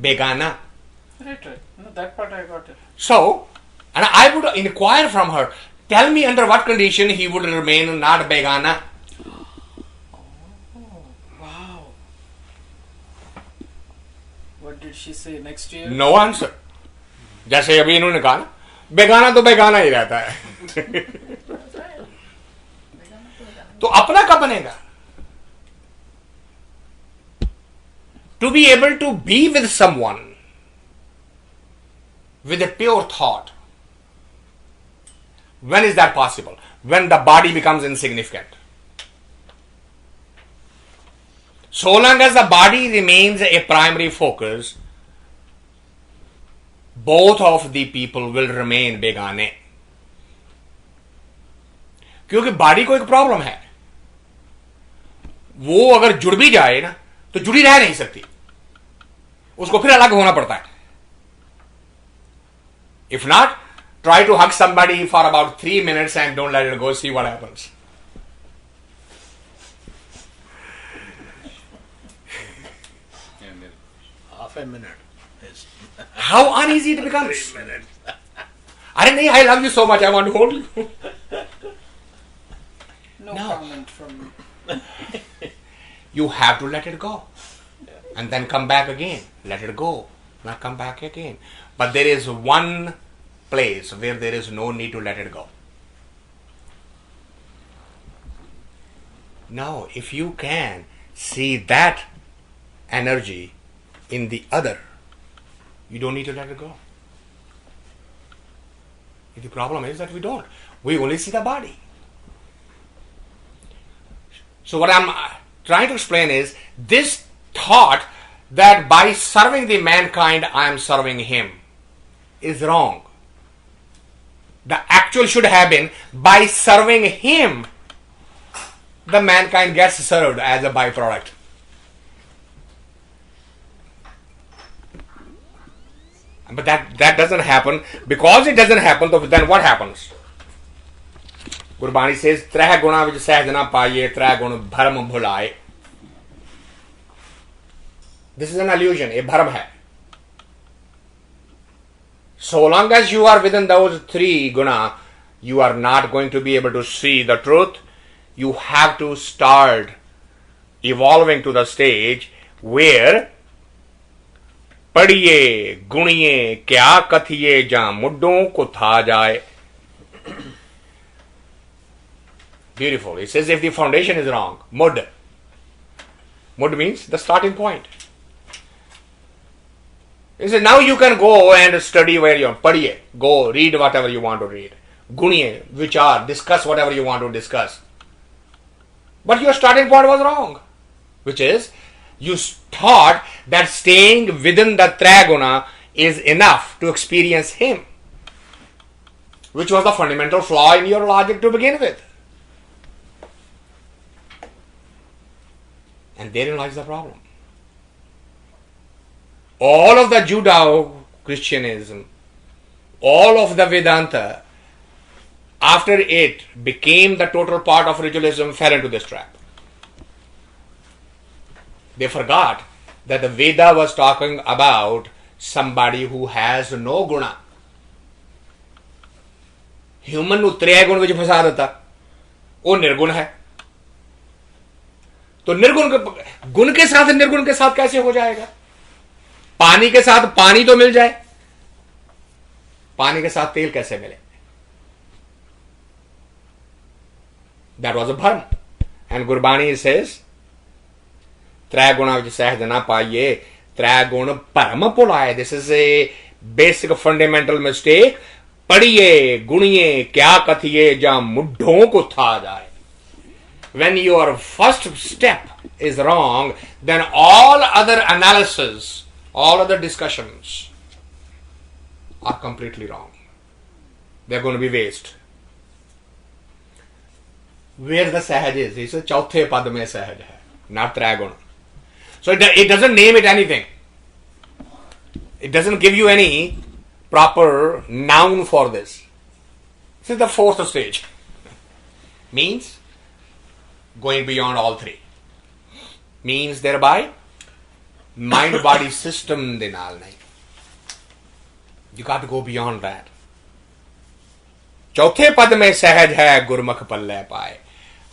Begana. Right. No, that part I got it. So, and I would inquire from her, tell me under what condition he would remain not Begana. Oh, wow. What did she say next year? No answer. जैसे अभी इन्होंने कहा ना, बेगाना तो बेगाना ही रहता है. तो अपना कब बनेगा? To be able to be with someone with a pure thought. When is that possible? When the body becomes insignificant. So long as the body remains a primary focus, both of the people will remain begane. क्योंकि body को एक problem है, वो अगर जुड़ भी जाए ना तो जुड़ी रह नहीं सकती, उसको फिर अलग होना पड़ता है. If not, try to hug somebody for about 3 minutes and don't let it go, see what happens. Half a minute is How uneasy it becomes. 3 minutes. I love you so much, I want to hold you. No comment from me. You have to let it go. And then come back again. Let it go. Now come back again. But there is one place where there is no need to let it go. Now, if you can see that energy in the other, you don't need to let it go. The problem is that we don't. We only see the body. So what I'm trying to explain is this thought that by serving the mankind I am serving him is wrong. The actual should have been by serving him the mankind gets served as a byproduct. But that doesn't happen. Because it doesn't happen, then what happens? Gurbani says, Treh guna vich sahaj na paiye, treh gun bharam bhulaye. This is an illusion, a bharam hai. So long as you are within those three guna, you are not going to be able to see the truth. You have to start evolving to the stage where पढ़िए गुणिए क्या कथिए जहां मुड्डों को था जाए. Beautiful. It says if the foundation is wrong, mud means the starting point. It says now you can go and study where you are. Padhiye, go read whatever you want to read. Guniye, vichar, discuss whatever you want to discuss. But your starting point was wrong, which is you thought that staying within the Triguna is enough to experience Him, which was the fundamental flaw in your logic to begin with. And therein lies the problem. All of the Judeo-Christianism, all of the Vedanta, after it became the total part of ritualism, fell into this trap. They forgot that the Veda was talking about somebody who has no guna. Human ਨੂੰ त्रै गुण ਵਿੱਚ फंसा देता, वो निर्गुण है. तो निर्गुण गुण के साथ निर्गुण के साथ कैसे हो जाएगा? पानी के साथ पानी तो मिल जाए, पानी के साथ तेल कैसे मिले? That was a bharam. And Gurbani says, Trai guna vich sahaj na paiye, trai gun param pulaye. This is a basic fundamental mistake. Padhiye, guniye, kya kathiye, ja muddhon ko tha jaye. When your first step is wrong, then all other analysis, all other discussions are completely wrong. They're going to be waste. Where the sahaj is, he says, chauthe pad mein sahaj hai, not triguna. So it doesn't name it anything. It doesn't give you any proper noun for this. This is the fourth stage. Means going beyond all three. Means thereby mind body system de naal nahi. You got to go beyond that. Chauthe pad mein sahaj hai, gurmukh palle paaye.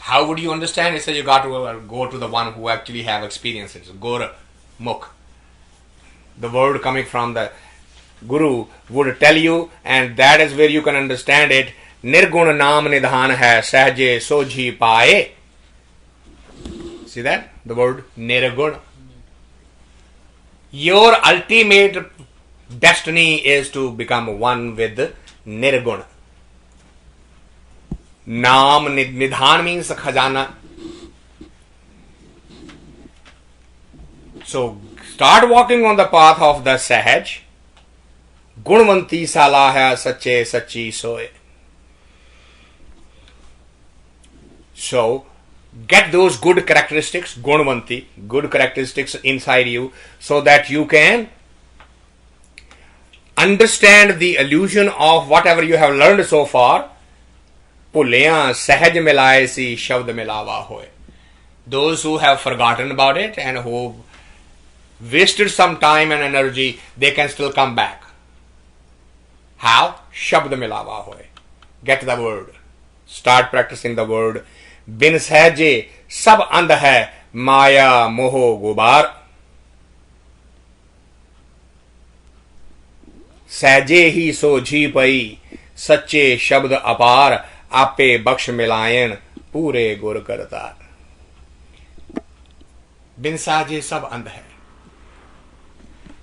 How would you understand? It says you got to go to the one who actually have experiences. Gur mukh. The word coming from the Guru would tell you, and that is where you can understand it. Nirgun naam nidhan hai, sahje sojhi paaye. See that? The word nirgun. Your ultimate destiny is to become one with nirgun. Naam nidhan means khajana. So start walking on the path of the sahaj. Gunvanti sala hai sache sachi soe. So get those good characteristics, gunvanti, good characteristics inside you, so that you can understand the illusion of whatever you have learned so far. Puleyan sahaj milaye si shabd milawa hoye. Those who have forgotten about it and who wasted some time and energy, they can still come back. How? Shabd milawa hoye. Get the word. Start practicing the word. Bin sahje sab andh hai, maya moho gubar. सहजे ही सोझी पई, सच्चे शब्द अपार, आपे बख्श मिलायन पूरे गुर करतार. बिन साजे सब अंध है,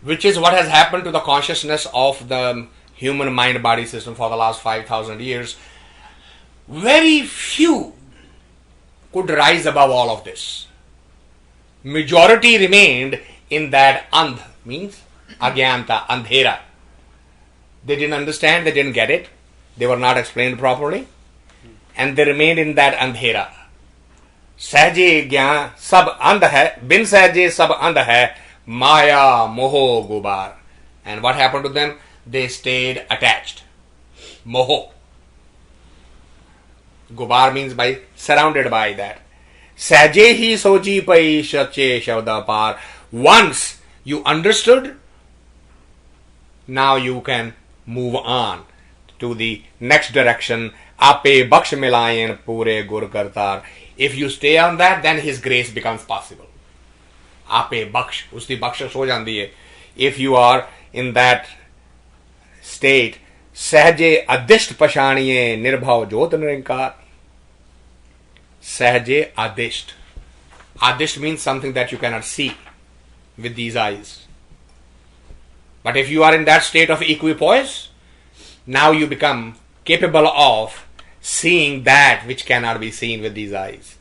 which is what has happened to the consciousness of the human mind body system for the last 5,000 years. Very few could rise above all of this. Majority remained in that andh, means agyanta, andhera. They didn't understand, they didn't get it, they were not explained properly, and they remained in that andhera. Sahje gyan sab andh hai, bin sahje sab andh hai, maya moho gubar. And what happened to them? They stayed attached. Moho. Gubar means by surrounded by that. Saje hi sochi pai shache shabda par. Once you understood, now you can move on to the next direction. Ape baksh milayen pure gur kartar. If you stay on that, then His grace becomes possible. Ape baksh, usti bakshish ho jandi hai. If you are in that state, सहजे अदिष्ट पशाणिये निर्भव ज्योत निरंकार. Sahaje adisht. Adisht means something that you cannot see with these eyes. But if you are in that state of equipoise, now you become capable of seeing that which cannot be seen with these eyes.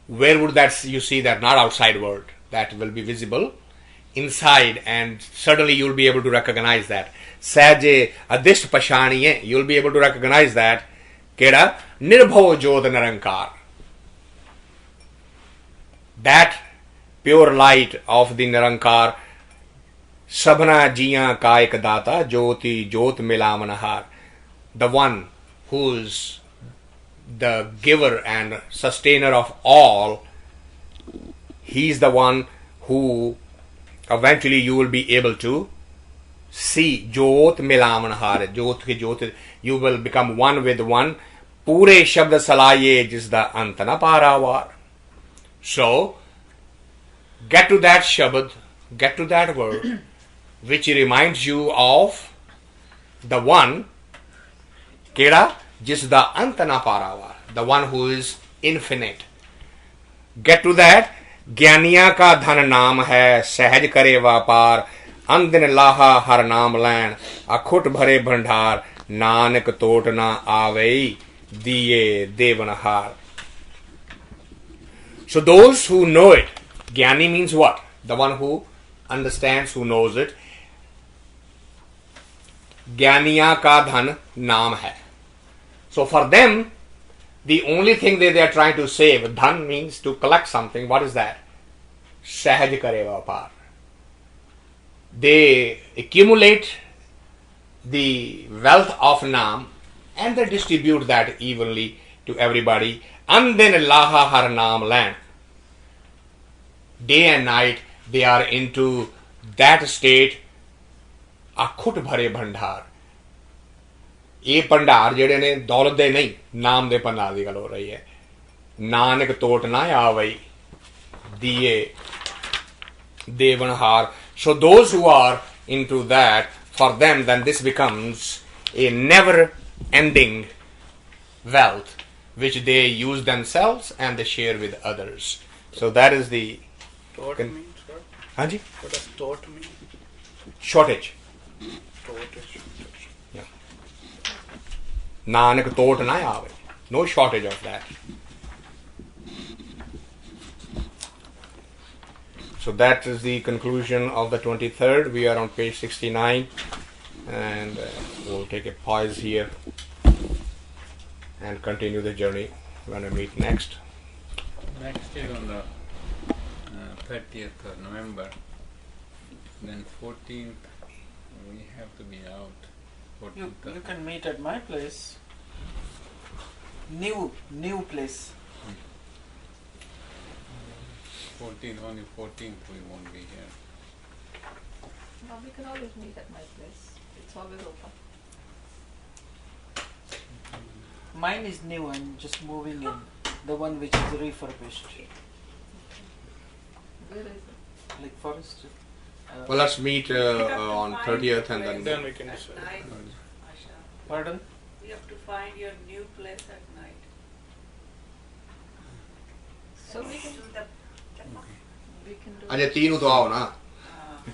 Where would that you see that? Not outside world. That will be visible inside, and certainly you will be able to recognize that. Sahaje adisht pashaniye, you will be able to recognize that. Keda nirbhav jyot nirankar. That pure light of the Nirankar. Sabna jiyan ka ek data jyoti jyot milamanahar. The one who is the giver and sustainer of all, he is the one who eventually you will be able to see. Jyot milamanahar. Jyot ke jyot, you will become one with one. Pure shabd salaye jis da antana paravar. So, get to that shabd, get to that word, which reminds you of the one, keda, jis da antana paravar, the one who is infinite. Get to that. Gyaniya ka dhan naam hai, sahaj kare vapar, andin laha har naam lain, akhut bhare bhandar, nanak tot na avei, diye devanahar. So those who know it, Gyani means what? The one who understands, who knows it. Gyaniya ka dhan naam hai. So for them, the only thing they are trying to save, dhan means to collect something. What is that? Sahaj kare vapar. They accumulate the wealth of naam and they distribute that evenly to everybody. Andin laha har naam land. Day and night they are into that state. Akhut bhare bhandar. ये भंडार जेड़े ने दौलत दे नहीं, नाम दे भंडार दी गल हो रही है. नानक तोट ना आवई, दिए देवनहार. So those who are into that, for them then this becomes a never ending wealth which they use themselves and they share with others. So that is the Tot means what? Hanji? What does tot mean? Shortage. Tot is shortage. Yeah. Nanak tot na aave. No shortage of that. So that is the conclusion of the 23rd. We are on page 69 and we'll take a pause here and continue the journey when we meet next. Next is on the 30th of November. Then 14th, we have to be out. 14th You can meet at my place. New place. 14th, only 14th we won't be here. No, we can always meet at my place. It's always open. Mine is new. I'm just moving in. The one which is refurbished, Where is it? like forest. Well, let's meet on 30th and then we can At decide. night, Asha. Pardon? You have to find your new place at night. So we can Do the. do Ajay 3 ਨੂੰ तो आओ ना.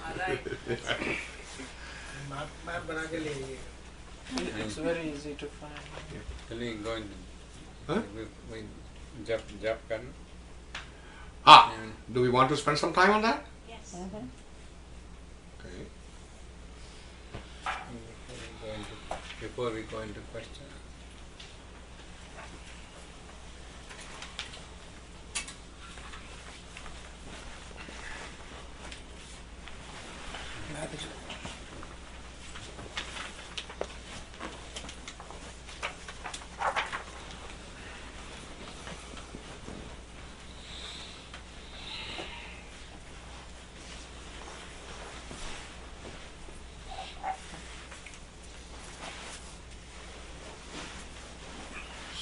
Alright. Map बना के ले आइए. It's very easy to find. Actually going to Huh? we jump karna. Ah, And do we want to spend some time on that? Yes. Mhm. Okay. before we go into question.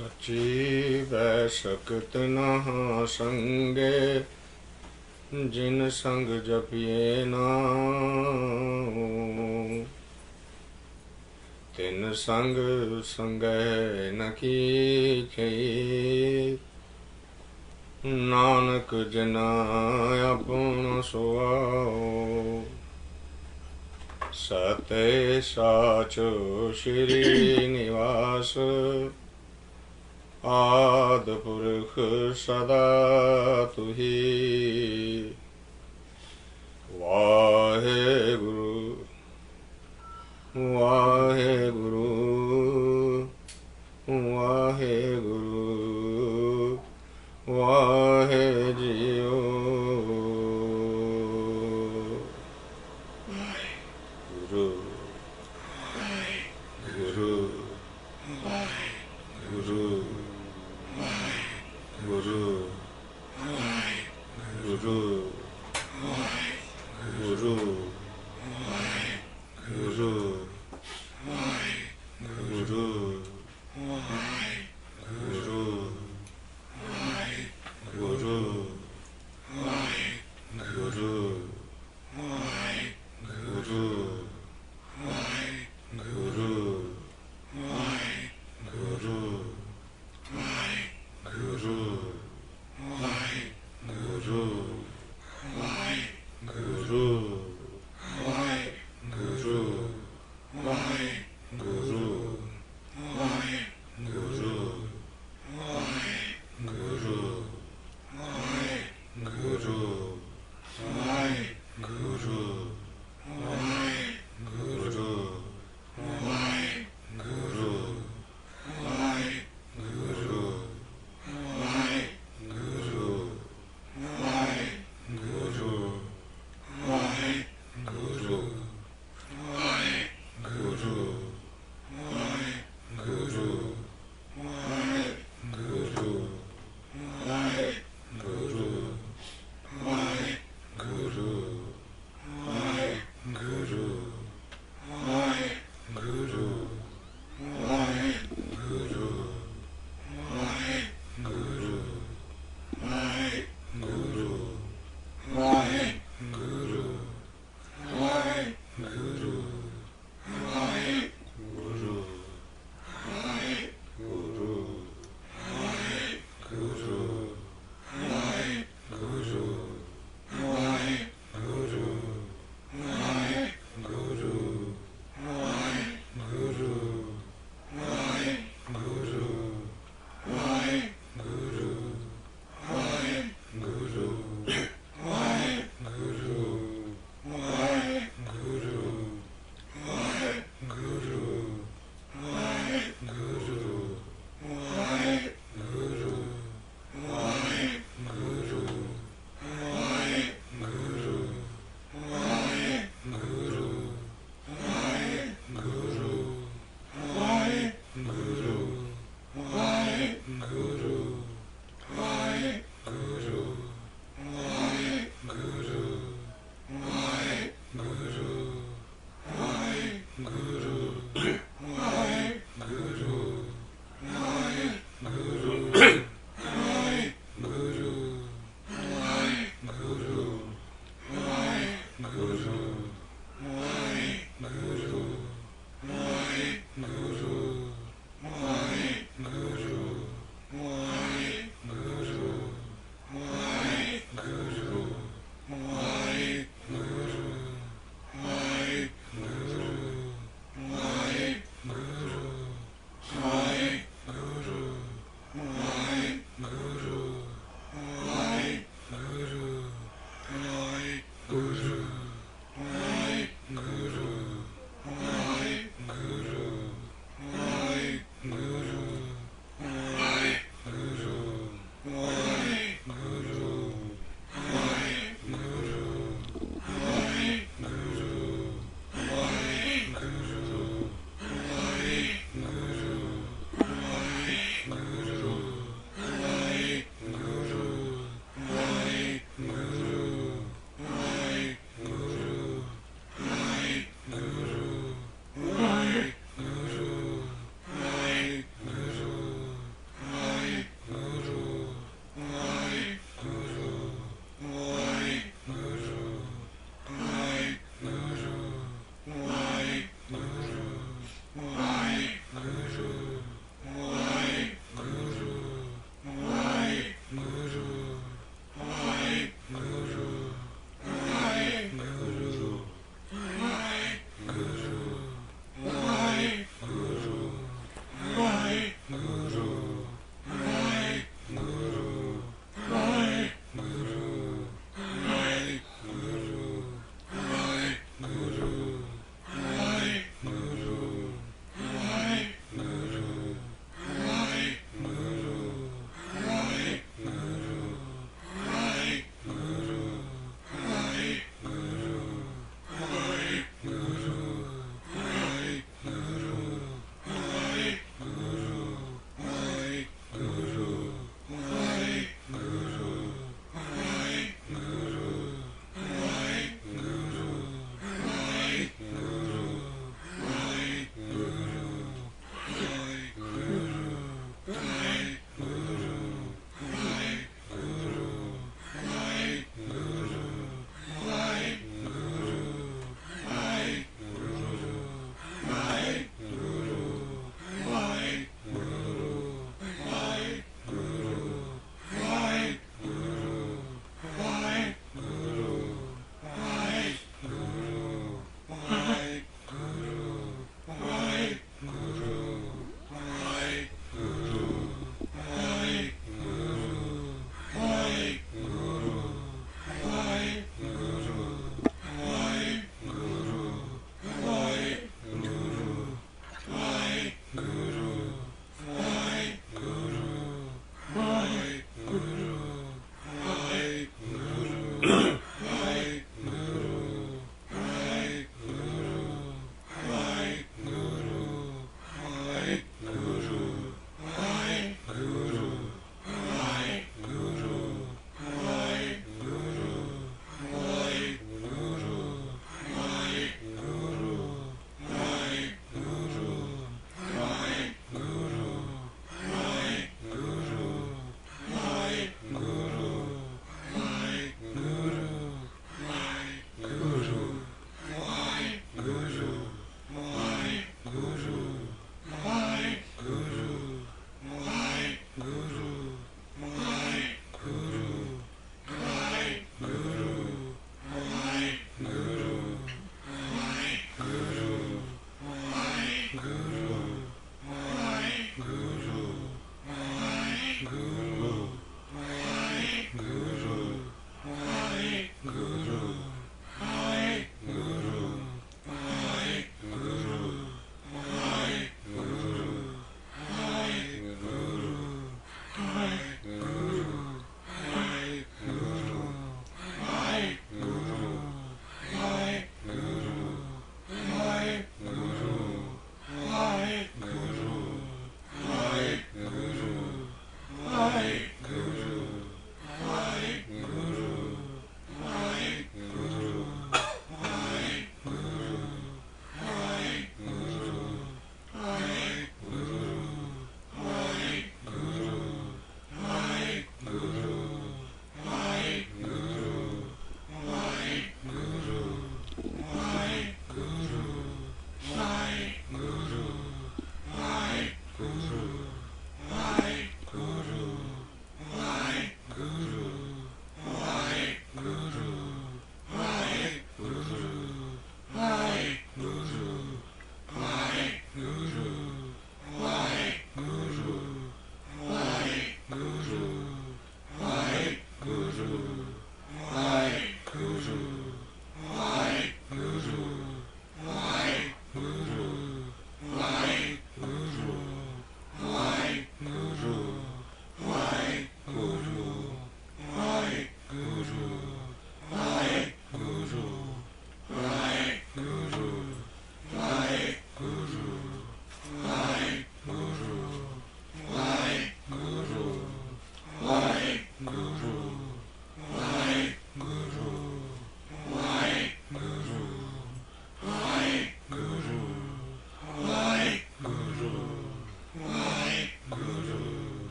ਸਚੀ ਬੈ ਸਕਤ ਨਾ ਸੰਗੇ ਜਿਨ ਸੰਗ ਜਪੀਏ ਨਾਮ ਤਿਨ ਸੰਗ ਸੰਗੈ ਨ ਕੀਚੈ ਨਾਨਕ ਜਨਾ ਆਪਣ ਸੁਆਓ ਸਤੇ ਸਾਚੋ ਸ਼੍ਰੀ ਨਿਵਾਸ ਆਦ ਪੁਰਖ ਸਦਾ ਤੁਹੀ ਵਾਹਿਗੁਰੂ ਵਾਹਿਗੁਰੂ ਵਾਹਿਗੁਰੂ ਵਾਹਿ ਜੀਓ ਗੁਰੂ ਗੁਰੂ ਗੁਰੂ ਗੁਰੂ ਗੁਰੂ ਗੁਰੂ ਗੁਰੂ ਗੁਰੂ ਗੁਰੂ ਗੁਰੂ ਗੁਰੂ ਗੁਰੂ ਗੁਰੂ ਗੁਰੂ ਗੁਰੂ ਗੁਰੂ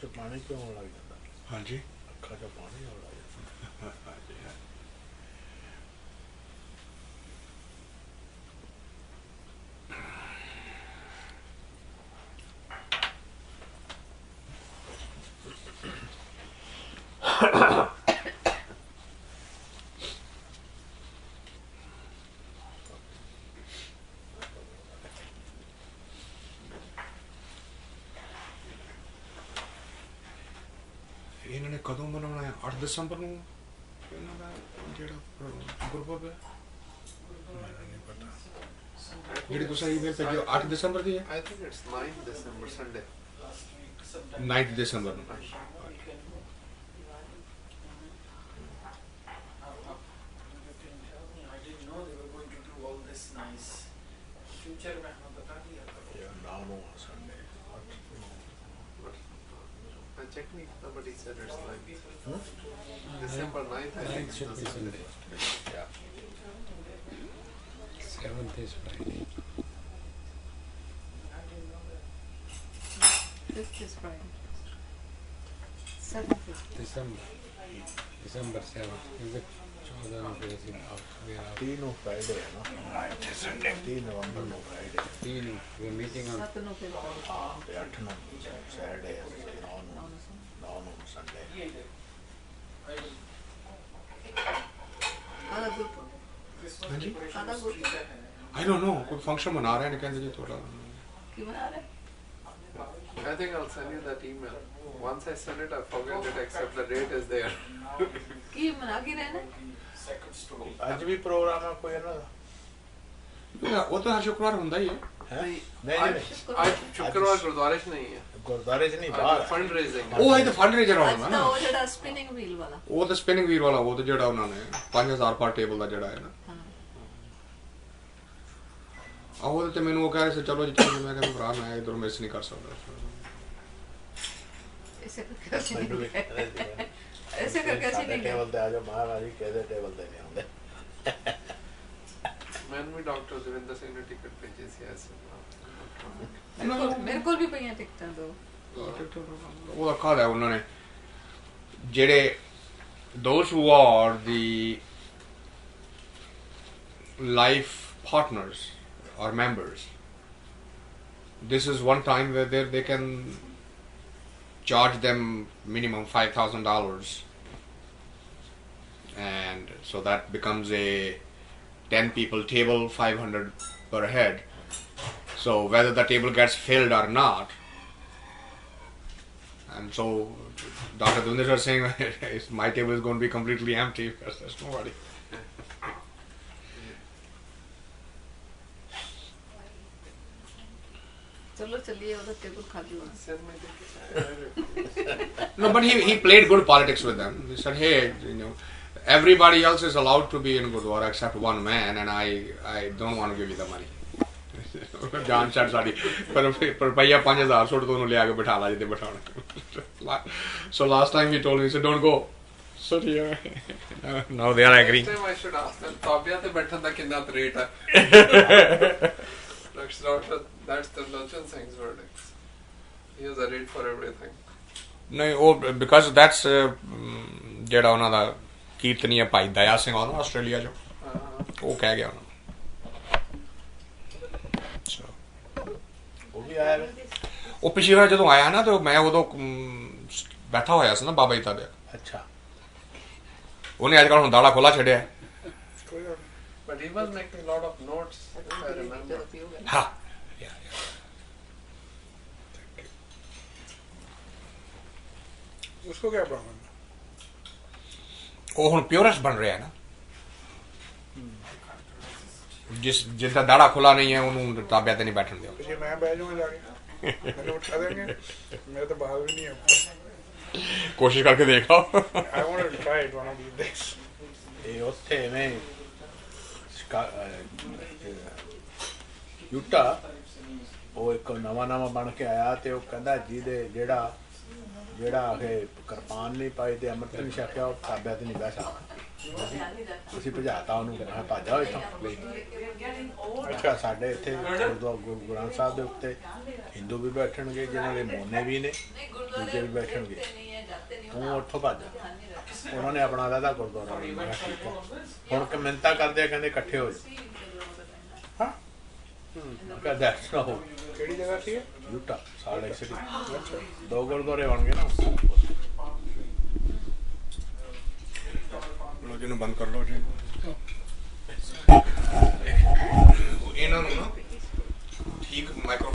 'ਚ ਪਾਣੀ ਕਿਉਂ ਆਉਣ ਲੱਗ ਜਾਂਦਾ? ਹਾਂਜੀ ਅੱਖਾਂ 'ਚੋਂ ਪਾਣੀ ਆਉਣ ਲੱਗ ਜਾਂਦਾ। ਇਹਨਾਂ ਨੇ ਕਦੋਂ ਮਨਾਉਣਾ ਹੈ? 8 ਦਸੰਬਰ ਨੂੰ ਇਹਨਾਂ ਦਾ ਜਿਹੜਾ ਗੁਰਪੁਰਬ ਹੈ। ਮੈਨੂੰ ਨਹੀਂ ਪਤਾ। ਜਿਹੜੀ ਤੁਸੀਂ ਈਮੇਲ ਭੇਜਿਓ 8 ਦਸੰਬਰ ਦੀ ਹੈ। I think it's 9th December, Sunday. 9 ਦਸੰਬਰ ਨੂੰ। I didn't know they were going to do all this nice. Future में हमें बता दिया करो। ਯਾਰ ਨਾ ਨੂੰ Sunday. I checked me, nobody said it's 9th. December 9th, I think it's the Sunday. Yeah. 7th is Friday. 5th is Friday. 7th is December 7th. Is it 14 ਨੂੰ ਫਿਰ ਅਸੀਂ out? We are out. 3 ਨੂੰ Friday ਹੈ ਨਾ? 3 ਨਵੰਬਰ ਨੂੰ Friday. 3 ਨੂੰ we are meeting on 7 ਨੂੰ ਫਿਰ ਹਾਂ ਤੇ 8 ਨੂੰ ਸੈਟਰਡੇ 9 ਨੂੰ ਸੰਡੇ। ਆਦਾ ਗਰੁੱਪ ਹਾਂਜੀ ਆਦਾ ਗਰੁੱਪ ਆਈ ਡੋਨਟ ਨੋ ਕੋਈ ਫੰਕਸ਼ਨ ਮਨਾ ਰਹੇ ਨੇ ਕਹਿੰਦੇ ਜੀ ਥੋੜਾ ਕੀ ਬਣਾ ਰਹੇ? I think I'll send you that email. Once I send it, I forget it except the date is there. ਕੀ ਬਣਾ ਕੇ ਰਹੇ ਨੇ? Second story. ਅੱਜ ਵੀ ਪ੍ਰੋਗਰਾਮ ਹੈ ਕੋਈ ਇਹਨਾਂ ਦਾ? ਉਹ ਤਾਂ ਹਰ ਸ਼ੁੱਕਰਵਾਰ ਹੁੰਦਾ ਹੀ ਹੈ। ਹੈ ਨਹੀਂ आज शुक्रवार गुरुद्वारे च नहीं है. ਗੁਰਦਾਰੇ 'ਚ ਨਹੀਂ ਬਾਹਰ आज फंड रेजिंग. ਉਹ ਹੈ ਤਾਂ ਫੰਡ ਰੇਜ਼ਰ ਅੱਜ ਆਉਣਾ ਤਾਂ ਨਾ। ਉਹ ਜਿਹੜਾ ਸਪਿਨਿੰਗ ਵੀਲ ਵਾਲਾ। ਉਹ ਤਾਂ ਸਪਿਨਿੰਗ ਵੀਲ ਵਾਲਾ ਉਹ ਤਾਂ ਜਿਹੜਾ ਉਹਨਾਂ ਨੇ 5000 ਪਰ ਟੇਬਲ ਦਾ ਜਿਹੜਾ ਹੈ ਨਾ। ਹਾਂ ਉਹ ਤੇ ਮੈਨੂੰ ਉਹ ਕਹਿ ਰਹੇ ਸੀ ਚਲੋ ਜੀ ਚਲੋ ਮੈਂ ਕਹਿੰਦਾ ਭਰਾ ਮੈਂ ਇਧਰੋਂ ਮਿਸ ਨਹੀਂ ਕਰ ਸਕਦਾ। ਇਸੇ ਕਰਕੇ ਅਸੀਂ ਮੈਨੂੰ ਵੀ ਨਹੀਂ ਕਹਿੰਦੇ ਸੀ ਇਸੇ ਕਰਕੇ ਅਸੀਂ ਨਹੀਂ ਗਏ। ਟੇਬਲ ਤੇ ਆ ਜਾਓ ਮਹਾਰਾਜ ਜੀ ਕਿਹਦੇ ਟੇਬਲ ਤੇ ਨਹੀਂ ਆਉਂਦੇ। मैंने भी डॉक्टर देवेंद्र सिंह ने टिकट भेजी थी ऐसे. ਮੇਰੇ ਕੋਲ ਵੀ ਪਈਆਂ ਟਿਕਟਾਂ ਦੋ। ਉਹ ਰੱਖਾ ਲਿਆ ਉਹਨਾਂ ਨੇ ਜਿਹੜੇ those who are the life partners or members, this is one time where they can charge them minimum $5,000 and so that becomes a 10 people table, 500 per head. So whether the table gets filled or not, and so Dr. Dundesh was saying my table is going to be completely empty because there's nobody. ਚਲੋ ਚੱਲੀਏ ਉਹਦਾ table ਖਾਲੀ ਹੋਣਾ। Send me the. No, but he played good politics with them. He said, hey, you know, everybody else is allowed to be in Gurdwara except one man, and I don't want to give you the money. ਜਾਨ ਛੱਡ ਸਾਡੀ ਪਰ ਰੁਪਈਆ 5000 ਸੁੱਟ ਤੋਂ ਉਹਨੂੰ ਲਿਆ ਕੇ ਬਿਠਾ ਲਾ ਜਿੱਤੇ ਬਿਠਾਉਣਾ। So last time he told me, he said, don't go. Sit here. Now they are agreeing. Next time I should ask them. ਤਾਬਿਆਂ ਤੇ ਬੈਠਣ ਦਾ ਕਿੰਨਾ ਰੇਟ ਹੈ? That's the Lochan Singh's verdict. He has a rate for everything. No, because that's ਜਿਹੜਾ ਉਹਨਾਂ ਦਾ ਕੀਰਤਨੀਆ ਭਾਈ ਦਇਆ ਸਿੰਘ ਆਉਂਦਾ Australia ਚੋਂ ਉਹ ਕਹਿ ਗਿਆ ਉਹਨਾਂ ਉਹ ਵੀ ਆਇਆ ਵੇ। ਉਹ ਪਿਛਲੀ ਵਾਰ ਜਦੋਂ ਆਇਆ ਨਾ ਤੇ ਮੈਂ ਉਦੋਂ ਬੈਠਾ ਹੋਇਆ ਸੀ ਨਾ ਬਾਬਾ ਜੀ ਦੇ। ਅੱਛਾ ਉਹਨੇ ਅੱਜ ਕੱਲ੍ਹ ਹੁਣ ਦਾੜਾ ਖੋਲਾ ਛੱਡਿਆ। But he was making a lot of notes, if I remember. ਹਾਂ उसको क्या प्रॉब्लम है? ਉਹ ਹੁਣ ਪਿਓਰੈਸਟ ਬਣ ਰਿਹਾ ਨਾ। ਜਿਸਦਾ ਦਾੜਾ ਖੁੱਲਾ ਨਹੀਂ ਹੈ ਉਹਨੂੰ ਤਾਬਿਆਂ ਤੇ ਨਹੀਂ ਬੈਠਣ ਦਿਓ। पीछे मैं बैठ जाऊंगा जाके मुझे उठा देंगे मेरे तो बाल भी नहीं है ਕੋਸ਼ਿਸ਼ ਕਰਕੇ ਦੇਖ ਲਓ। I want to try it one of these days ਇਹ ਉੱਥੇ ਐਵੇਂ ਯੂਟਾ ਉਹ ਇੱਕ ਨਵਾਂ ਬਣ ਕੇ ਆਇਆ ਤੇ ਉਹ ਕਹਿੰਦਾ ਜਿਹਦੇ ਜਿਹੜਾ ਆਖੇ ਕਿਰਪਾਨ ਨਹੀਂ ਪਾਈ ਤੇ ਅੰਮ੍ਰਿਤ ਨਹੀਂ ਛਕਿਆ ਉਹ ਤਾਬਿਆਂ ਤੇ ਨਹੀਂ ਬਹਿ ਸਕਦਾ। ਅਸੀਂ ਭਜਾਤਾ ਉਹਨੂੰ, ਕਹਿੰਦਾ ਭੱਜ ਜਾ ਇੱਥੋਂ ਲੈ। ਅੱਛਾ, ਸਾਡੇ ਇੱਥੇ ਗੁਰਦੁਆਰਾ ਗੁਰੂ ਗ੍ਰੰਥ ਸਾਹਿਬ ਦੇ ਉੱਤੇ ਹਿੰਦੂ ਵੀ ਬੈਠਣਗੇ, ਜਿਹਨਾਂ ਦੇ ਮੋਨੇ ਵੀ ਨੇ, ਦੂਜੇ ਵੀ ਬੈਠਣਗੇ, ਤੂੰ ਉੱਥੋਂ ਭੱਜ ਜਾ। ਉਹਨਾਂ ਨੇ ਆਪਣਾ ਅਲੱਗਾ ਗੁਰਦੁਆਰਾ ਬਣਾਇਆ। ਮੈਂ ਕਿਹਾ ਠੀਕ ਹੈ। ਹੁਣ ਕਿ ਮਿੰਨਤਾਂ ਕਰਦੇ ਆ, ਕਹਿੰਦੇ ਇਕੱਠੇ ਹੋ ਜਾ। ਹਾਂ, ਮੈਂ ਕਿਹਾ ਦੈਟਸ ਨਾ ਹੋ। ਕਿਹੜੀ ਜਗ੍ਹਾ ਸੀ ਇਹ? Utah, salt lake city. ਅੱਛਾ, 2 ਗੁਰਦੁਆਰੇ ਬਣ ਗਏ ਨਾ। ਲੋ ਜਿਹਨੂੰ ਬੰਦ ਕਰ ਲਓ ਜੀ। ਇਹਨਾਂ ਨੂੰ ਨਾ ਠੀਕ ਮਾਈਕਰੋ